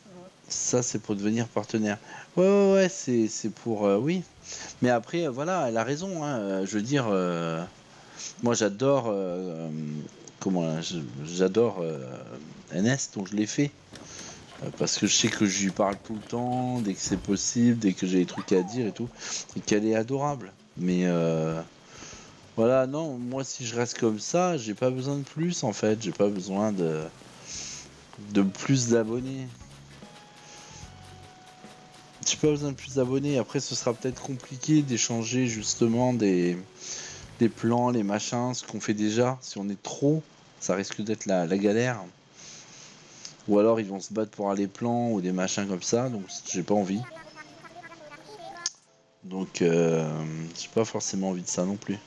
Ça, c'est pour devenir partenaire. Ouais, c'est pour... oui. Mais après, voilà, elle a raison. Hein, je veux dire, moi, j'adore... j'adore NS, donc je l'ai fait. Parce que je sais que je lui parle tout le temps, dès que c'est possible, dès que j'ai des trucs à dire et tout. Et qu'elle est adorable. Mais... voilà, non, moi, si je reste comme ça, j'ai pas besoin de plus, en fait. J'ai pas besoin de plus d'abonnés. J'ai pas besoin de plus d'abonnés. Après, ce sera peut-être compliqué d'échanger justement des plans, les machins, ce qu'on fait déjà. Si on est trop, ça risque d'être la galère. Ou alors ils vont se battre pour aller plans ou des machins comme ça. Donc j'ai pas envie. Donc j'ai pas forcément envie de ça non plus.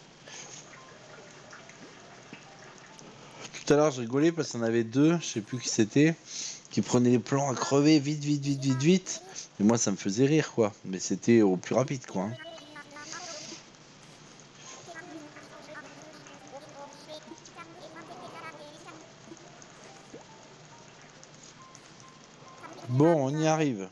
Tout à l'heure, je rigolais parce qu'il y en avait deux, je sais plus qui c'était, qui prenaient les plans à crever vite, vite, vite, vite, vite. Et moi, ça me faisait rire, quoi. Mais c'était au plus rapide, quoi. Hein. Bon, on y arrive.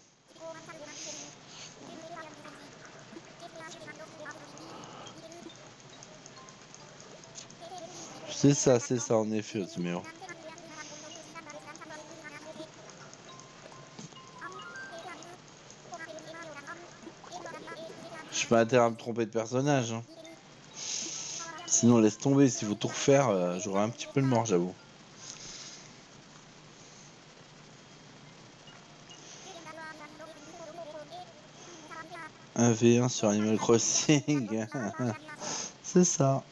C'est ça, en effet, Osméo. Je suis pas intérêt à me tromper de personnage. Hein. Sinon, laisse tomber. S'il faut tout refaire, j'aurais un petit peu le mort, j'avoue. Un V1 sur Animal Crossing. C'est ça.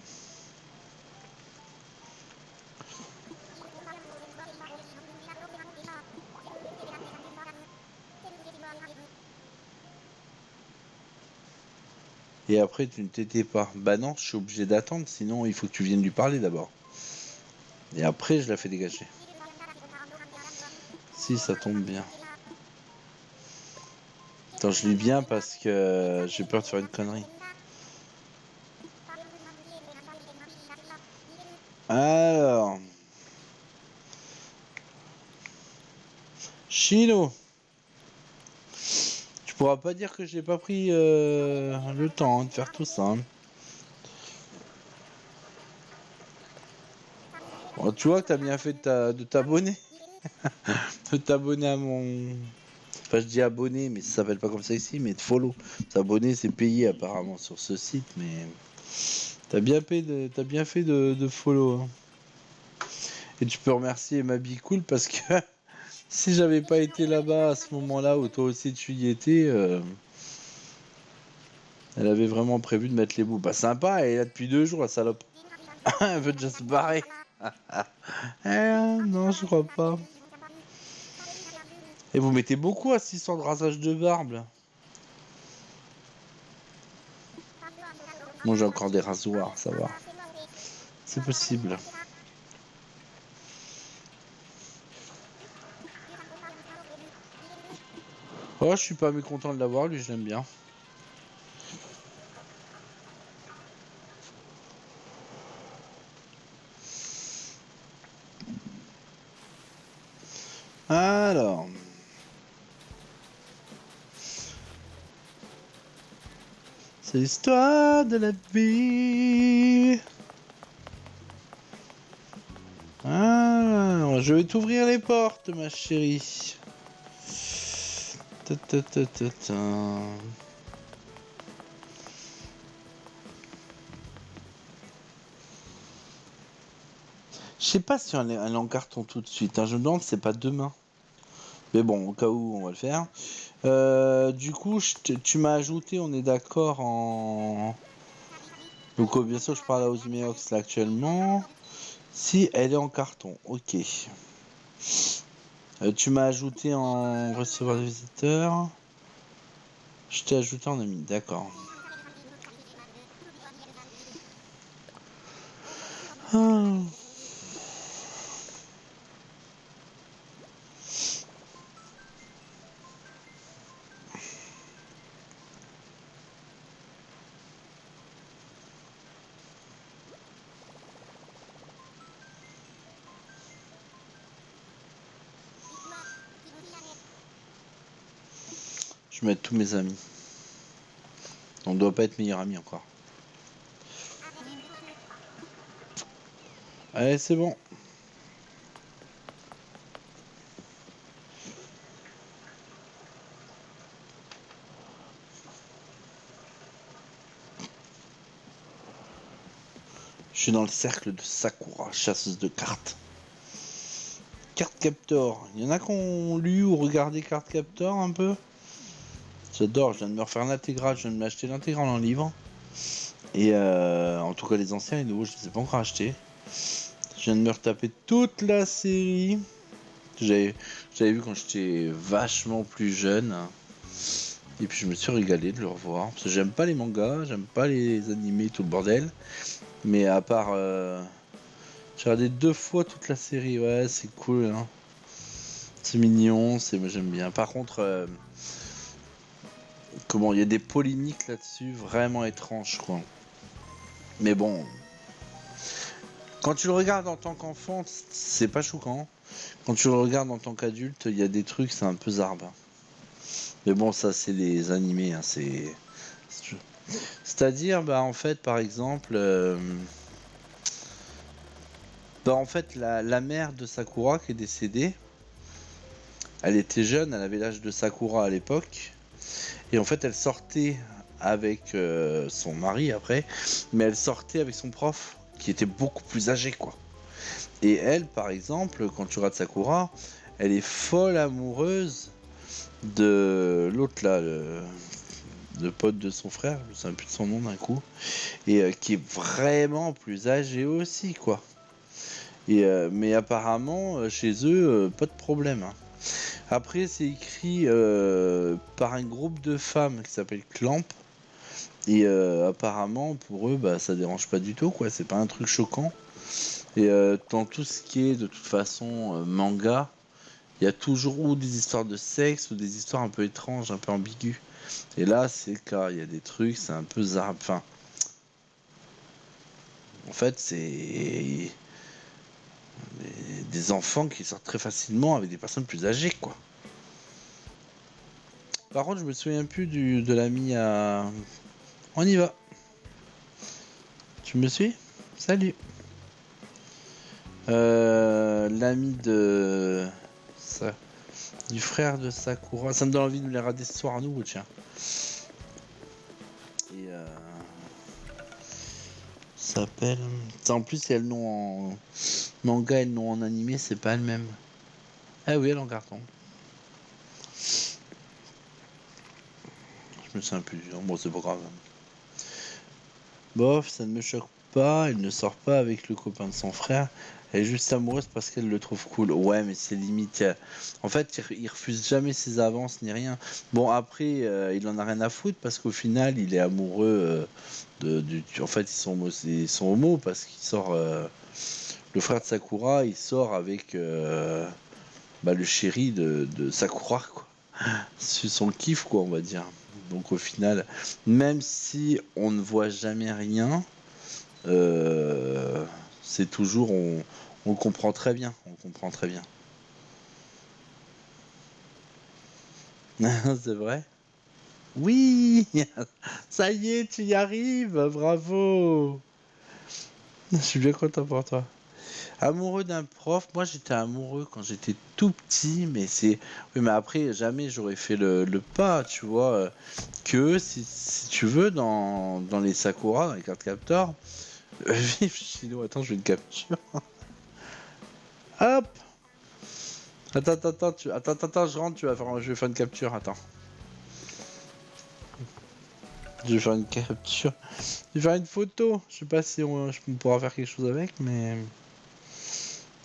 Et après, tu ne t'étais pas. Bah non, je suis obligé d'attendre, sinon il faut que tu viennes lui parler d'abord. Et après, je la fais dégager. Si, ça tombe bien. Attends, je lis bien parce que j'ai peur de faire une connerie. Alors... Chino. pourras pas dire que j'ai pas pris le temps de faire tout ça. Hein. Bon, tu vois que t'as bien fait de t'abonner. De t'abonner à mon... Enfin, je dis abonner, mais ça s'appelle pas comme ça ici, mais de follow. S'abonner, c'est payé apparemment sur ce site, mais... T'as bien fait de follow. Hein. Et tu peux remercier ma Cool parce que si j'avais pas été là-bas à ce moment-là où toi aussi tu y étais, elle avait vraiment prévu de mettre les bouts. Bah sympa, elle est là depuis 2 jours, la salope. Elle veut déjà se barrer. Non, je crois pas. Et vous mettez beaucoup à 600 de rasage de barbe. Moi j'ai encore des rasoirs, ça va. C'est possible. Oh, je suis pas mécontent de l'avoir, lui, je l'aime bien. Alors. C'est l'histoire de la vie. Ah, je vais t'ouvrir les portes, ma chérie. Ta, ta, ta, ta, ta. Je sais pas si elle est en carton tout de suite. Hein. Je me demande si c'est pas demain. Mais bon, au cas où, on va le faire. Du coup, tu m'as ajouté, on est d'accord en... Donc bien sûr, je parle à Osmeox là actuellement. Si elle est en carton, ok. Tu m'as ajouté en receveur de visiteurs. Je t'ai ajouté en ami, d'accord. Ah. Je vais mettre tous mes amis. On doit pas être meilleurs amis encore. Allez, c'est bon. Je suis dans le cercle de Sakura, chasseuse de cartes. Carte Captor. Il y en a qui ont lu ou regardé Carte Captor un peu. J'adore, je viens de me refaire l'intégrale, je viens de m'acheter l'intégrale en livre. Et en tout cas les anciens et les nouveaux, je ne les ai pas encore achetés. Je viens de me retaper toute la série. J'avais vu quand j'étais vachement plus jeune. Et puis je me suis régalé de le revoir. Parce que j'aime pas les mangas, j'aime pas les animés, tout le bordel. Mais à part... j'ai regardé 2 fois toute la série, ouais, c'est cool. Hein. C'est mignon, moi j'aime bien. Par contre, comment il y a des polémiques là-dessus vraiment étranges, quoi. Mais bon, quand tu le regardes en tant qu'enfant, c'est pas choquant. Quand tu le regardes en tant qu'adulte, il y a des trucs, c'est un peu zarbe. Mais bon, ça c'est les animés, hein, c'est-à-dire, bah en fait, par exemple, bah en fait, la mère de Sakura qui est décédée, elle était jeune, elle avait l'âge de Sakura à l'époque, et en fait, elle sortait avec son mari après, mais elle sortait avec son prof, qui était beaucoup plus âgé, quoi. Et elle, par exemple, quand tu regardes Sakura, elle est folle amoureuse de l'autre là, le pote de son frère, je ne sais plus de son nom d'un coup, et qui est vraiment plus âgé aussi, quoi. Et, mais apparemment, chez eux, pas de problème. Hein. Après, c'est écrit par un groupe de femmes qui s'appelle Clamp. Et apparemment, pour eux, bah, ça dérange pas du tout, quoi. C'est pas un truc choquant. Et dans tout ce qui est, de toute façon, manga, il y a toujours ou des histoires de sexe ou des histoires un peu étranges, un peu ambiguës. Et là, c'est le cas. Il y a des trucs, c'est un peu zarb. Enfin, en fait, c'est des enfants qui sortent très facilement avec des personnes plus âgées, quoi. Par contre, je me souviens plus de l'ami à... On y va. Tu me suis? Salut. L'ami de... Ça... Du frère de Sakura. Ça me donne envie de nous les rater ce soir à nouveau, tiens. Et s'appelle... En plus, il y a le nom en manga et le nom en animé, c'est pas le même. Ah oui, elle est en carton. Je me souviens plus du nom. Bon, c'est pas grave. Bof, ça ne me choque pas. Elle ne sort pas avec le copain de son frère. Elle est juste amoureuse parce qu'elle le trouve cool. Ouais, mais c'est limite. En fait, il refuse jamais ses avances ni rien. Bon, après, il en a rien à foutre parce qu'au final, il est amoureux En fait, ils sont homo parce qu'il sort. Le frère de Sakura, il sort avec le chéri de Sakura, quoi. C'est son kiff, quoi, on va dire. Donc au final, même si on ne voit jamais rien, c'est toujours on comprend très bien, on comprend très bien. C'est vrai? Oui, ça y est, tu y arrives, bravo. Je suis bien content pour toi. Amoureux d'un prof, moi j'étais amoureux quand j'étais tout petit, mais c'est. Oui, mais après, jamais j'aurais fait le pas, tu vois. Que si tu veux, dans les Sakura, dans les cartes capteurs, vive Chino, attends, je vais une capture. Hop! Attends, je rentre, je vais faire une capture, attends. Je vais faire une capture. Je vais faire une photo. Je sais pas si on pourra faire quelque chose avec, mais.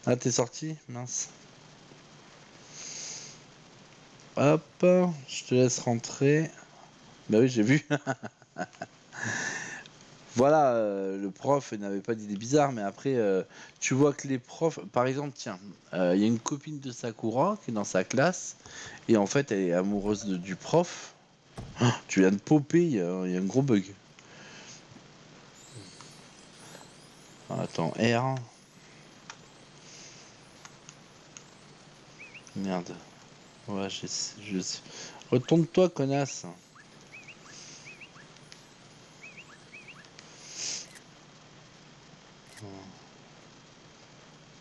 Ah, t'es sorti? Mince. Hop, je te laisse rentrer. Bah oui, j'ai vu. Voilà, le prof n'avait pas d'idée bizarre, mais après, tu vois que les profs, par exemple, tiens, il y a une copine de Sakura qui est dans sa classe, et en fait, elle est amoureuse du prof. Oh, tu viens de popper, il y a un gros bug. Attends, R. Merde. Ouais, Retourne-toi, connasse.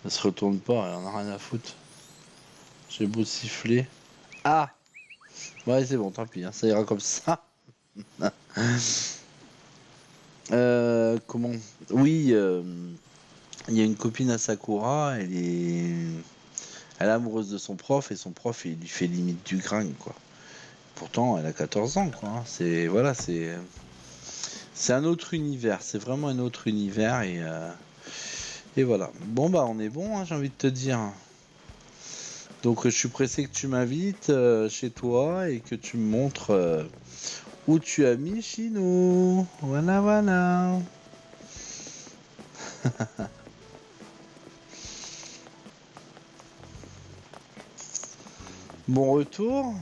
Elle se retourne pas, elle en a rien à foutre. J'ai beau siffler. Ah! Ouais, c'est bon, tant pis, hein, ça ira comme ça. Comment? Oui, il y a une copine à Sakura, elle est amoureuse de son prof et son prof il lui fait limite du grain, quoi. Pourtant, elle a 14 ans, quoi. Hein. C'est un autre univers, c'est vraiment un autre univers et voilà. Bon bah on est bon, hein, j'ai envie de te dire. Donc je suis pressé que tu m'invites chez toi et que tu me montres où tu as mis Chino. Voilà, voilà. Bon retour.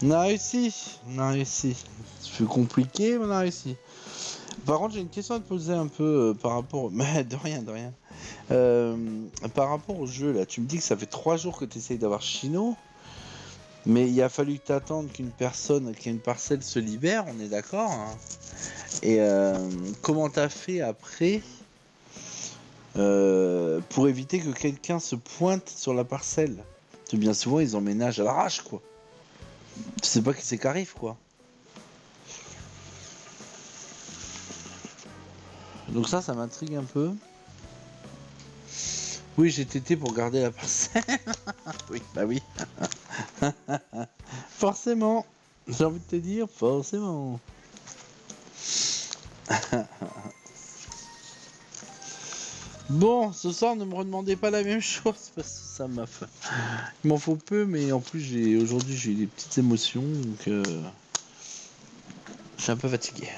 On a réussi, on a réussi. C'est compliqué, mais on a réussi. Par contre, j'ai une question à te poser un peu par rapport. Mais de rien, de rien. Par rapport au jeu, là, tu me dis que ça fait 3 jours que tu essayes d'avoir Chino, mais il a fallu que t'attendes qu'une personne qui a une parcelle se libère, on est d'accord, hein. Et comment t'as fait après pour éviter que quelqu'un se pointe sur la parcelle? Parce que bien souvent, ils emménagent à l'arrache, quoi. Tu sais pas qui c'est qui arrive, quoi. Donc ça m'intrigue un peu. Oui, j'ai tété pour garder la parcelle. Oui, bah oui. Forcément. J'ai envie de te dire, forcément. Bon, ce soir, ne me redemandez pas la même chose parce que ça m'a fait. Il m'en faut peu, mais en plus, aujourd'hui, j'ai eu des petites émotions, donc je suis un peu fatigué.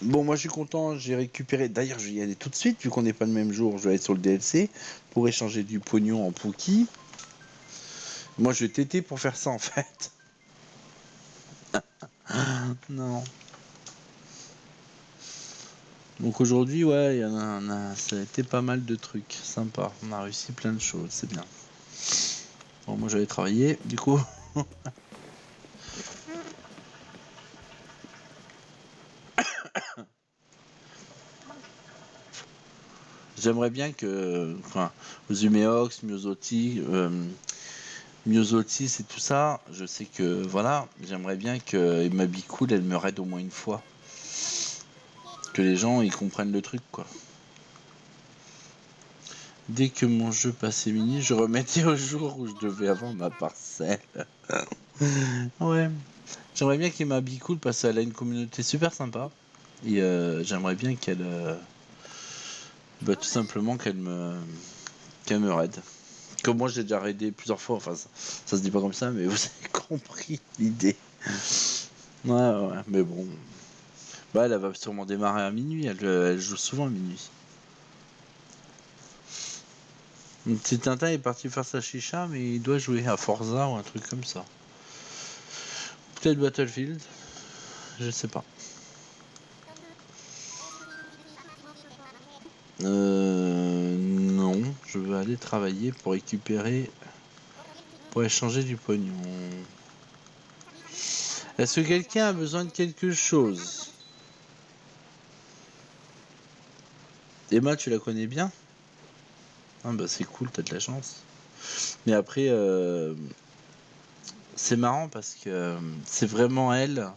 Bon, moi, je suis content, j'ai récupéré. D'ailleurs, je vais y aller tout de suite, vu qu'on n'est pas le même jour. Je vais aller sur le DLC pour échanger du pognon en Pookie. Moi, je vais téter pour faire ça, en fait. Non. Donc aujourd'hui, ouais, ça a été pas mal de trucs sympa. On a réussi plein de choses, c'est bien. Bon, moi, j'avais travaillé, du coup. J'aimerais bien que, enfin, Ozumeox, Myosotis et tout ça, je sais que, voilà, j'aimerais bien que Emma Bicool, elle me raide au moins une fois. Que les gens, ils comprennent le truc, quoi. Dès que mon jeu passait mini, je remettais au jour où je devais avoir ma parcelle. Ouais. J'aimerais bien qu'Emma Bicool, parce qu'elle a une communauté super sympa. Et j'aimerais bien qu'elle... tout simplement qu'elle me raide. Comme moi, j'ai déjà raidé plusieurs fois. Enfin, ça se dit pas comme ça, mais vous avez compris l'idée. Ouais, ouais, mais bon. Bah, elle va sûrement démarrer à minuit. Elle joue souvent à minuit. Mon petit Tintin est parti faire sa chicha, mais il doit jouer à Forza ou un truc comme ça. Peut-être Battlefield, je sais pas. Non, je veux aller travailler pour récupérer, pour échanger du pognon. Est-ce que quelqu'un a besoin de quelque chose? Emma, tu la connais bien? Ah bah c'est cool, t'as de la chance. Mais après, c'est marrant parce que c'est vraiment elle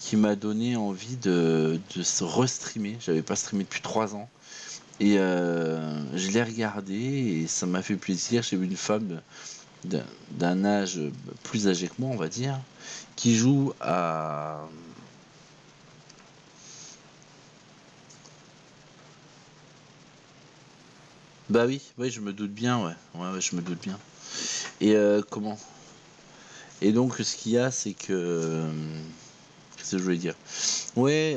qui m'a donné envie de se restreamer. J'avais pas streamé depuis 3 ans. Et je l'ai regardé et ça m'a fait plaisir. J'ai vu une femme d'un âge plus âgé que moi, on va dire, qui joue à... Bah oui, oui, je me doute bien, ouais. Ouais, ouais, je me doute bien. Et comment? Et donc, ce qu'il y a, c'est que... qu'est-ce que je voulais dire? Ouais,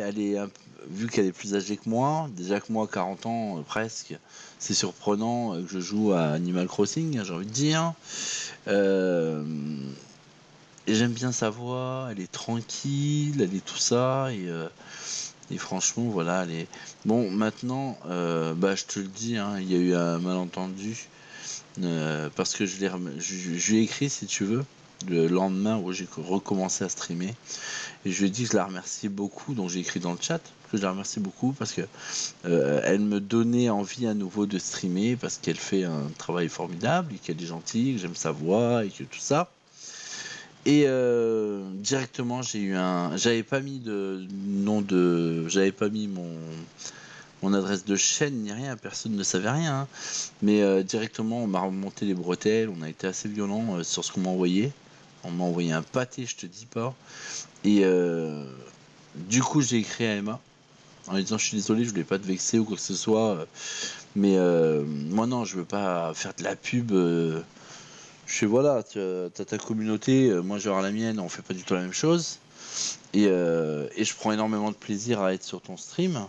vu qu'elle est plus âgée que moi, déjà que moi, 40 ans presque, c'est surprenant que je joue à Animal Crossing, j'ai envie de dire. Euh, et j'aime bien sa voix, elle est tranquille, elle est tout ça, et franchement, voilà, elle est... Bon, maintenant, bah, je te le dis, hein, il y a eu un malentendu, parce que je lui ai écrit, si tu veux, le lendemain où j'ai recommencé à streamer, et je lui ai dit que je la remerciais beaucoup, donc j'ai écrit dans le chat que je la remercie beaucoup parce que elle me donnait envie à nouveau de streamer parce qu'elle fait un travail formidable et qu'elle est gentille, que j'aime sa voix et que tout ça. Et directement, j'avais pas mis de nom de, j'avais pas mis mon adresse de chaîne ni rien, personne ne savait rien. Hein. Mais directement, on m'a remonté les bretelles, on a été assez violent sur ce qu'on m'a envoyé. On m'a envoyé un pâté, je te dis pas. Et du coup, j'ai écrit à Emma en lui disant je suis désolé, je voulais pas te vexer ou quoi que ce soit, mais moi non, je veux pas faire de la pub. Je fais voilà, t'as ta communauté, moi j'ai la mienne, on fait pas du tout la même chose. Et je prends énormément de plaisir à être sur ton stream.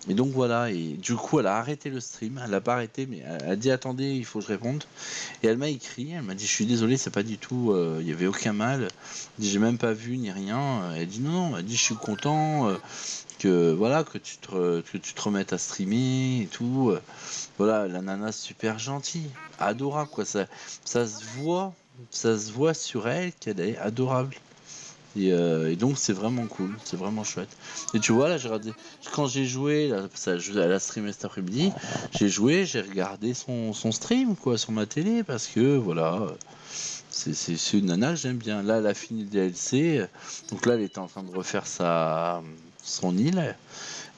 Et donc voilà, et du coup elle a arrêté le stream, elle a pas arrêté, mais elle a dit attendez, il faut que je réponde. Et elle m'a écrit, elle m'a dit je suis désolé, c'est pas du tout, il y avait aucun mal. Elle dit j'ai même pas vu ni rien. Elle dit non, non, elle dit je suis content. Que voilà que tu te remettes à streamer et tout voilà la nana super gentille adorable quoi ça ça se voit sur elle qu'elle est adorable et donc c'est vraiment cool c'est vraiment chouette et tu vois là j'ai regardé quand j'ai joué là, elle a streamé cet après-midi j'ai regardé son stream quoi sur ma télé parce que voilà c'est une nana que j'aime bien là elle a fini le DLC donc là elle était en train de refaire son île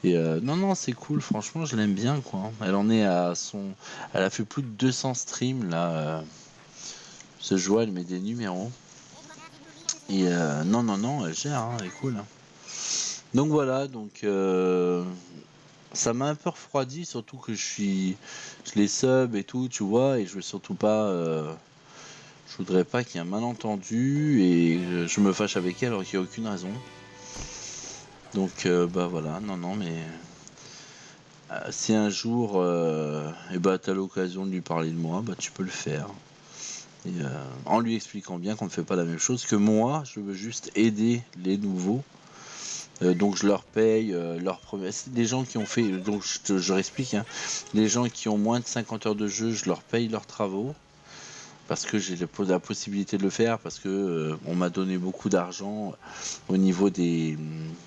et non, non, c'est cool, franchement, je l'aime bien, quoi. Elle en est à son. Elle a fait plus de 200 streams, là. Ce jour, elle met des numéros. Et non, non, non, elle gère, hein, elle est cool. Hein. Donc voilà, donc. Ça m'a un peu refroidi, surtout que je les sub et tout, tu vois, et je veux surtout pas. Je voudrais pas qu'il y ait un malentendu et je me fâche avec elle alors qu'il n'y a aucune raison. Donc, bah voilà, non, non, mais. Si un jour eh bah, tu as l'occasion de lui parler de moi, bah, tu peux le faire. Et, en lui expliquant bien qu'on ne fait pas la même chose, que moi, je veux juste aider les nouveaux. Donc je leur paye leur première. Les gens qui ont fait, donc je leur explique, hein, les gens qui ont moins de 50 heures de jeu, je leur paye leurs travaux parce que j'ai la possibilité de le faire, parce que on m'a donné beaucoup d'argent au niveau du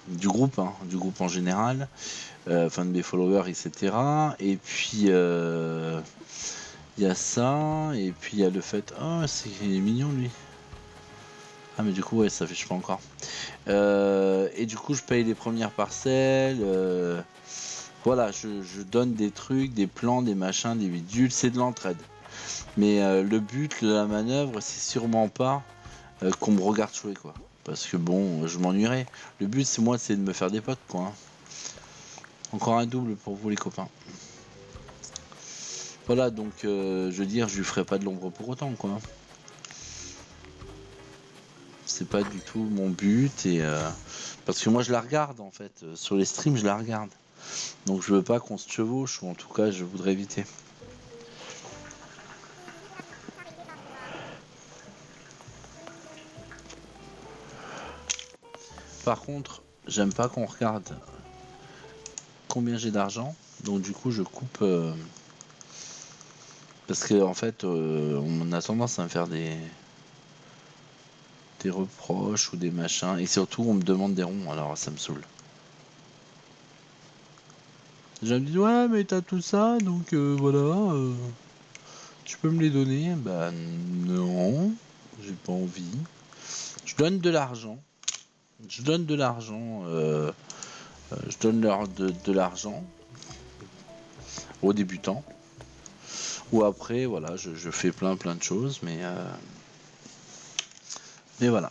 groupe, hein, du groupe en général, enfin de mes followers, etc. Et puis il y a ça, et puis il y a le fait, oh c'est il est mignon lui. Ah mais du coup ouais ça fait je sais pas encore. Et du coup je paye les premières parcelles. Voilà, je donne des trucs, des plans, des machins, des bidules, c'est de l'entraide. Mais le but de la manœuvre, c'est sûrement pas qu'on me regarde jouer, quoi. Parce que bon, je m'ennuierais. Le but, c'est moi, c'est de me faire des potes, quoi. Hein. Encore un double pour vous, les copains. Voilà, donc, je veux dire, je lui ferai pas de l'ombre pour autant, quoi. C'est pas du tout mon but, et parce que moi, je la regarde, en fait. Sur les streams, je la regarde. Donc, je veux pas qu'on se chevauche, ou en tout cas, je voudrais éviter. Par contre, j'aime pas qu'on regarde combien j'ai d'argent. Donc du coup, je coupe parce que en fait, on a tendance à me faire des reproches ou des machins, et surtout, on me demande des ronds. Alors ça me saoule. Les gens me disent ouais, mais t'as tout ça, donc voilà, tu peux me les donner. Bah non, j'ai pas envie. Je donne de l'argent. Je donne de l'argent. Je donne de l'argent aux débutants. Ou après, voilà, je fais plein de choses, mais voilà.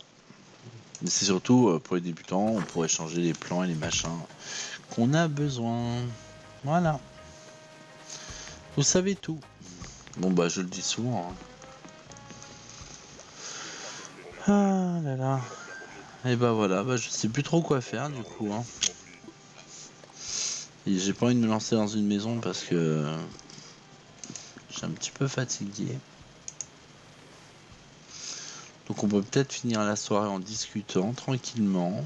Mais c'est surtout pour les débutants, on pourrait changer les plans et les machins qu'on a besoin. Voilà. Vous savez tout. Bon bah je le dis souvent. Hein. Ah là là. Et bah voilà, bah je sais plus trop quoi faire du coup. Hein. Et j'ai pas envie de me lancer dans une maison parce que je suis un petit peu fatigué. Donc on peut peut-être finir la soirée en discutant tranquillement.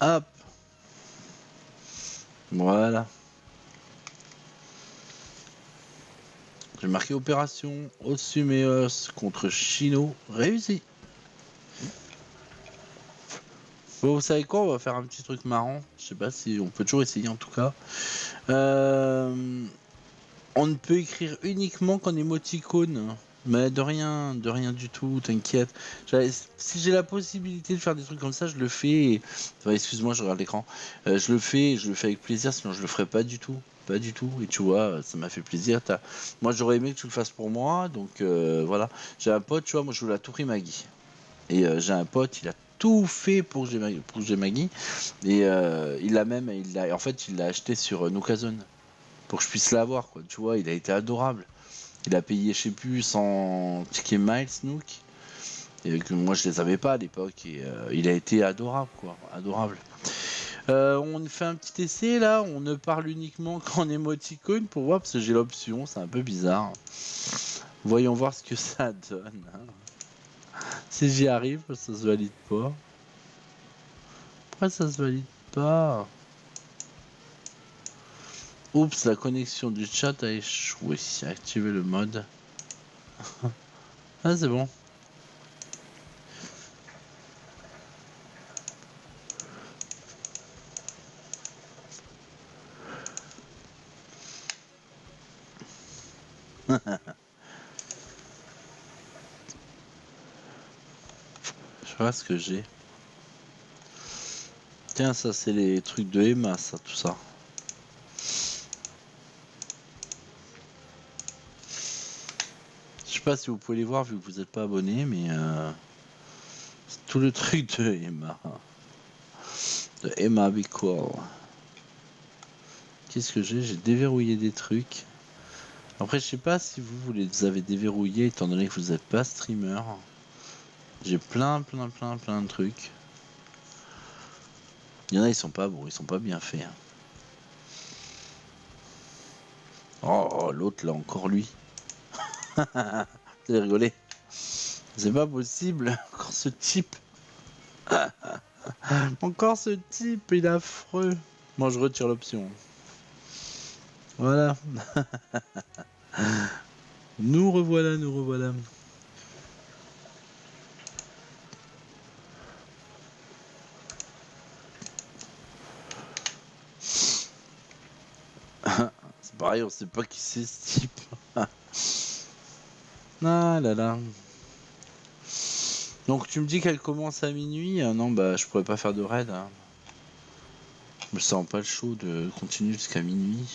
Hop. Voilà. J'ai marqué opération Osumeos contre Chino réussi. Bon, vous savez quoi, on va faire un petit truc marrant. Je sais pas si on peut toujours essayer en tout cas. On ne peut écrire uniquement qu'en émoticône. Mais de rien du tout, t'inquiète. Si j'ai la possibilité de faire des trucs comme ça, je le fais. Enfin, excuse-moi, je regarde l'écran. Je le fais, et je le fais avec plaisir, sinon je le ferais pas du tout. Pas du tout. Et tu vois, ça m'a fait plaisir. Moi, j'aurais aimé que tu le fasses pour moi. Donc voilà. J'ai un pote, tu vois, moi je voulais à tout prix Maggie. Et j'ai un pote, il a tout fait pour que j'ai Maggie. Et en fait, il l'a acheté sur Nookazone pour que je puisse l'avoir, quoi. Tu vois, il a été adorable. Il a payé, je sais plus, 100 tickets miles, Nook. Et que moi, je les avais pas à l'époque. Et il a été adorable, quoi. Adorable. On fait un petit essai, là. On ne parle uniquement qu'en émoticône pour voir, parce que j'ai l'option. C'est un peu bizarre. Voyons voir ce que ça donne. Hein. Si j'y arrive, ça se valide pas. Pourquoi ça se valide pas? Oups, la connexion du chat a échoué. Activer le mode. Ah, c'est bon. Je vois ce que j'ai. Tiens, ça c'est les trucs de Emma, ça, tout ça. Je sais pas si vous pouvez les voir vu que vous n'êtes pas abonné, mais c'est tout le truc de Emma. De Emma Bicool. Qu'est-ce que j'ai? J'ai déverrouillé des trucs. Après, je sais pas si vous les avez déverrouillés étant donné que vous n'êtes pas streamer. J'ai plein de trucs. Il y en a, ils sont pas beaux, ils sont pas bien faits. Hein. Oh, l'autre là, encore lui. Vous allez rigoler. C'est pas possible, encore ce type. Encore ce type, il est affreux. Moi, je retire l'option. Voilà. Nous revoilà, nous revoilà. C'est pareil, on sait pas qui c'est ce type. Ah là là. Donc tu me dis qu'elle commence à minuit. Non, bah je pourrais pas faire de raid. Hein. Je me sens pas le chaud de continuer jusqu'à minuit.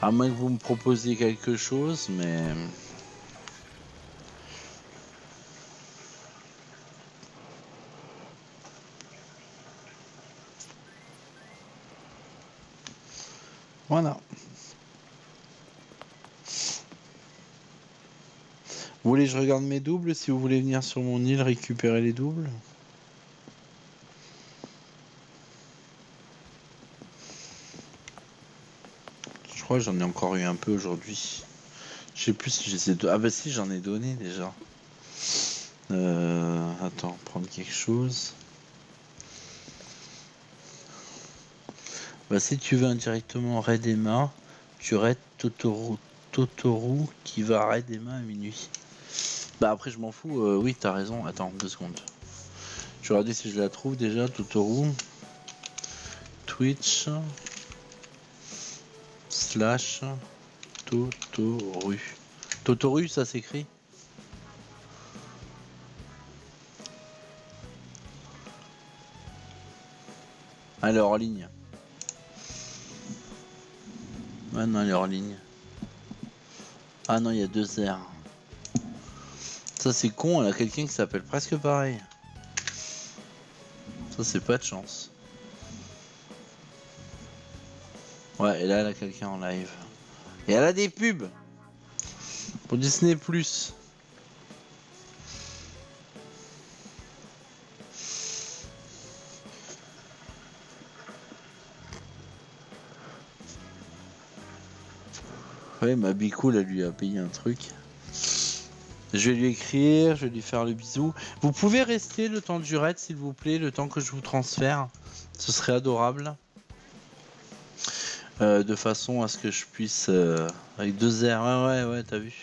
À moins que vous me proposiez quelque chose, mais... Voilà. Vous voulez que je regarde mes doubles si vous voulez venir sur mon île récupérer les doubles? Je crois que j'en ai encore eu un peu aujourd'hui. Je sais plus si j'essaie de... Ah bah si, j'en ai donné déjà. Attends, prendre quelque chose. Bah si tu veux indirectement raid Emma, tu raid Totoru qui va raid Emma à minuit. Bah après je m'en fous, oui t'as raison, attends 2 secondes. Je vais regarder si je la trouve déjà, Totoru. Twitch slash Totoru. Totoru ça s'écrit? Alors en ligne. Ah non elle est hors ligne. Ah non il y a 2 R. Ça c'est con, elle a quelqu'un qui s'appelle presque pareil. Ça c'est pas de chance. Ouais et là elle a quelqu'un en live. Et elle a des pubs pour Disney+. Ouais, ma bicoule, elle lui a payé un truc. Je vais lui écrire, je vais lui faire le bisou. Vous pouvez rester le temps du raid, s'il vous plaît, le temps que je vous transfère. Ce serait adorable. De façon à ce que je puisse... avec 2 R, ouais, t'as vu.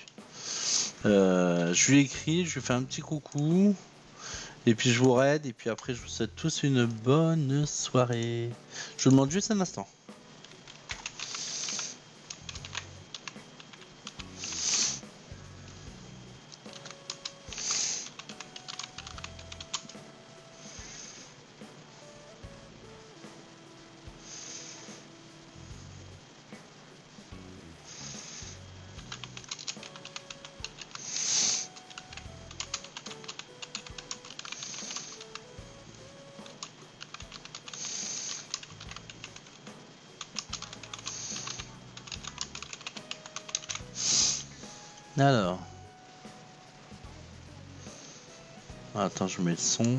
Je lui écris, je lui fais un petit coucou. Et puis je vous raid, et puis après je vous souhaite tous une bonne soirée. Je vous demande juste un instant. Alors. Attends, je mets le son.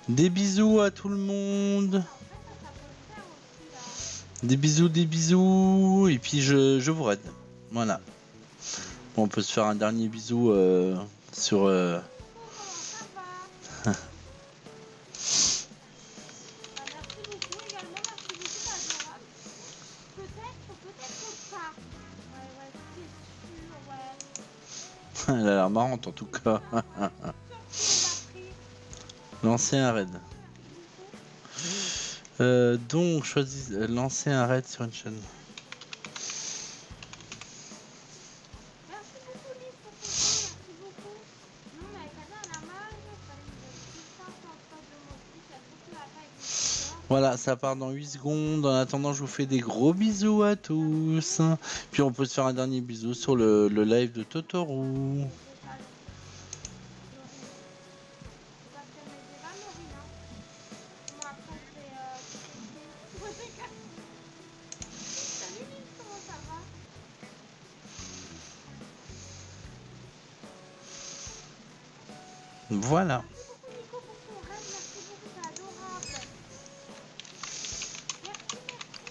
Des bisous à tout le monde. Des bisous. Et puis je vous raid. Voilà. Bon, on peut se faire un dernier bisou sur... Elle a l'air marrante en tout cas. Lancer un raid. Donc, choisis lancer un raid sur une chaîne. Voilà, ça part dans 8 secondes. En attendant, je vous fais des gros bisous à tous. Puis on peut se faire un dernier bisou sur le live de Totoru. Voilà. Merci beaucoup Nico pour ton raid, merci beaucoup, c'est adorable. Merci, merci.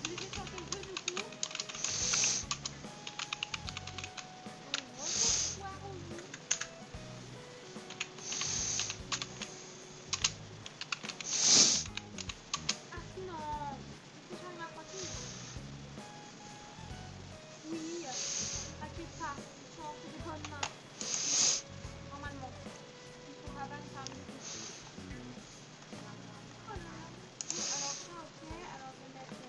Vous étiez sur quel jeu du coup? Bonsoir Rosie. Ah non, c'est Charlie McCarthy. Oui, t'inquiète pas, ils sont entre des bonnes mains. Normalement, ils sont Ravan parmi eux. Voilà. Alors ça, ok. Alors je vais mettre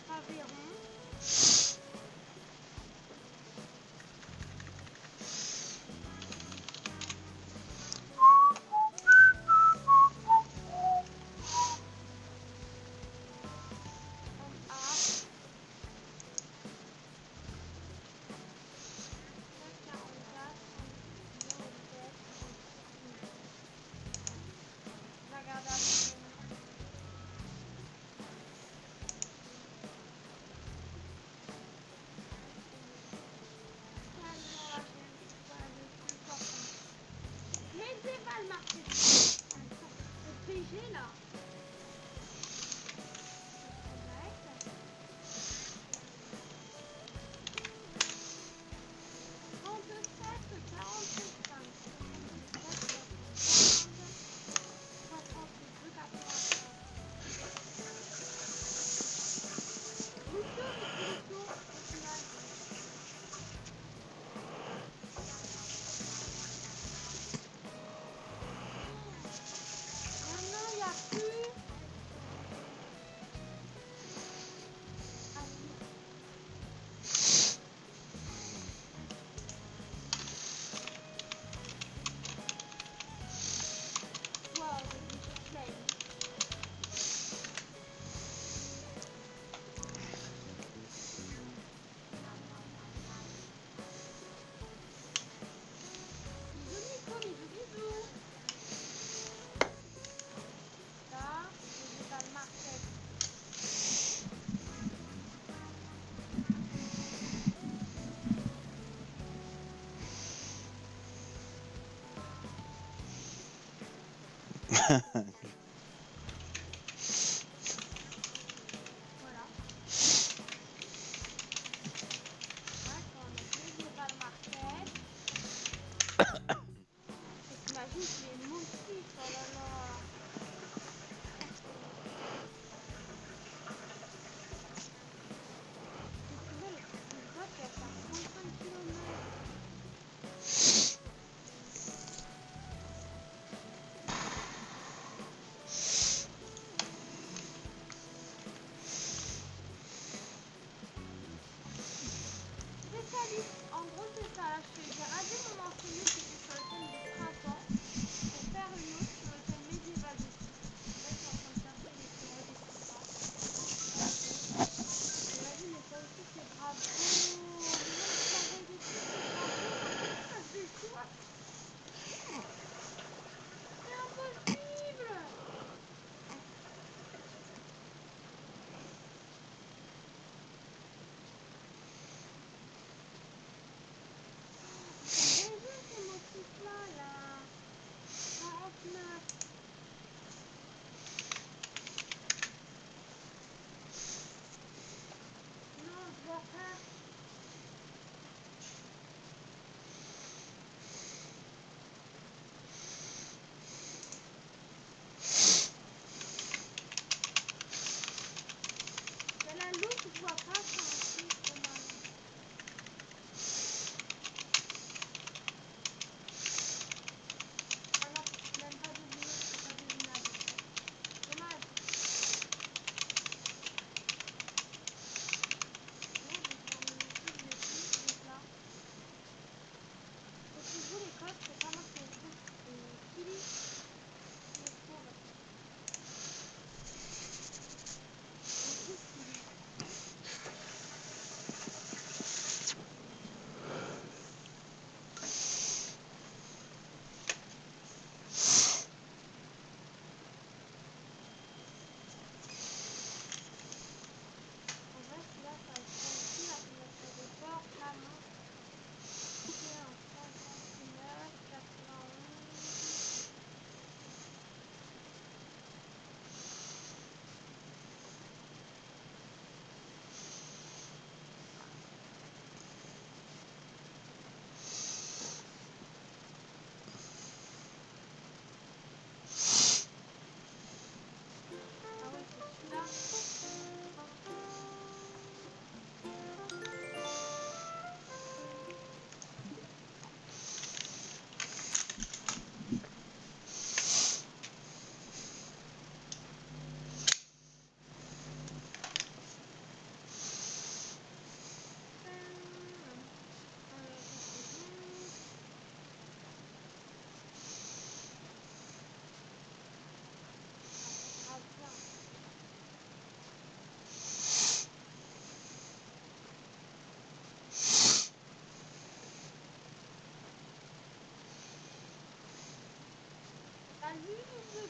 Faveyron. Homme A. 44, 36, ok. 36. Je vais regarder un peu. Tellement là, je suis pas dessus, par contre. Medieval Market. Au PG là. C'est correct. 37, 47, 5. 77, 75, 132, 85. Lucio, c'est qui Lucio au final? Oh non, il n'y a plus. Ah si. Wow, j'ai des play. Bisous Nico, bisous bisous. Ça, Medieval Market. Voilà. Ouais, on va mettre Medieval Market. Et t'imagines qu'il est motif, oh là là. Et celui-là, le truc de boîte, il va faire 35 km. Spécialiste, en gros c'est ça, là, j'ai rasé mon ancien mur qui était sur le thème de printemps pour faire une autre sur le thème médiéval dessus. Là je suis en train de chercher les théories et tout ça. Et vas-y, mais ça aussi c'est bravo. Mais même si t'envoies des trucs c'est bravo, par contre ça se déçoit. C'est impossible. Ils sont BG ces motifs là, là.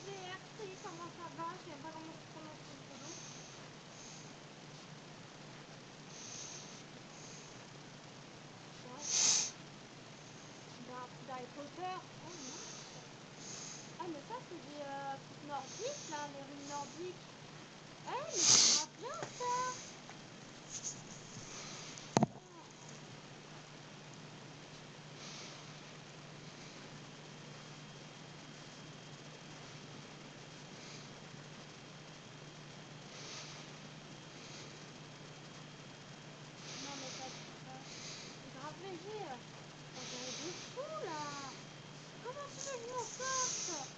GRC, comment ça va? Je sais pas comment se prononce ton pseudo. D'Harry Potter. Oh non. Ah mais ça c'est des trucs nordiques là, les runes nordiques. Eh mais c'est grave bien ça. Non mais ça c'est grave léger. On dirait des fous là. Comment tu veux que je m'en sorte?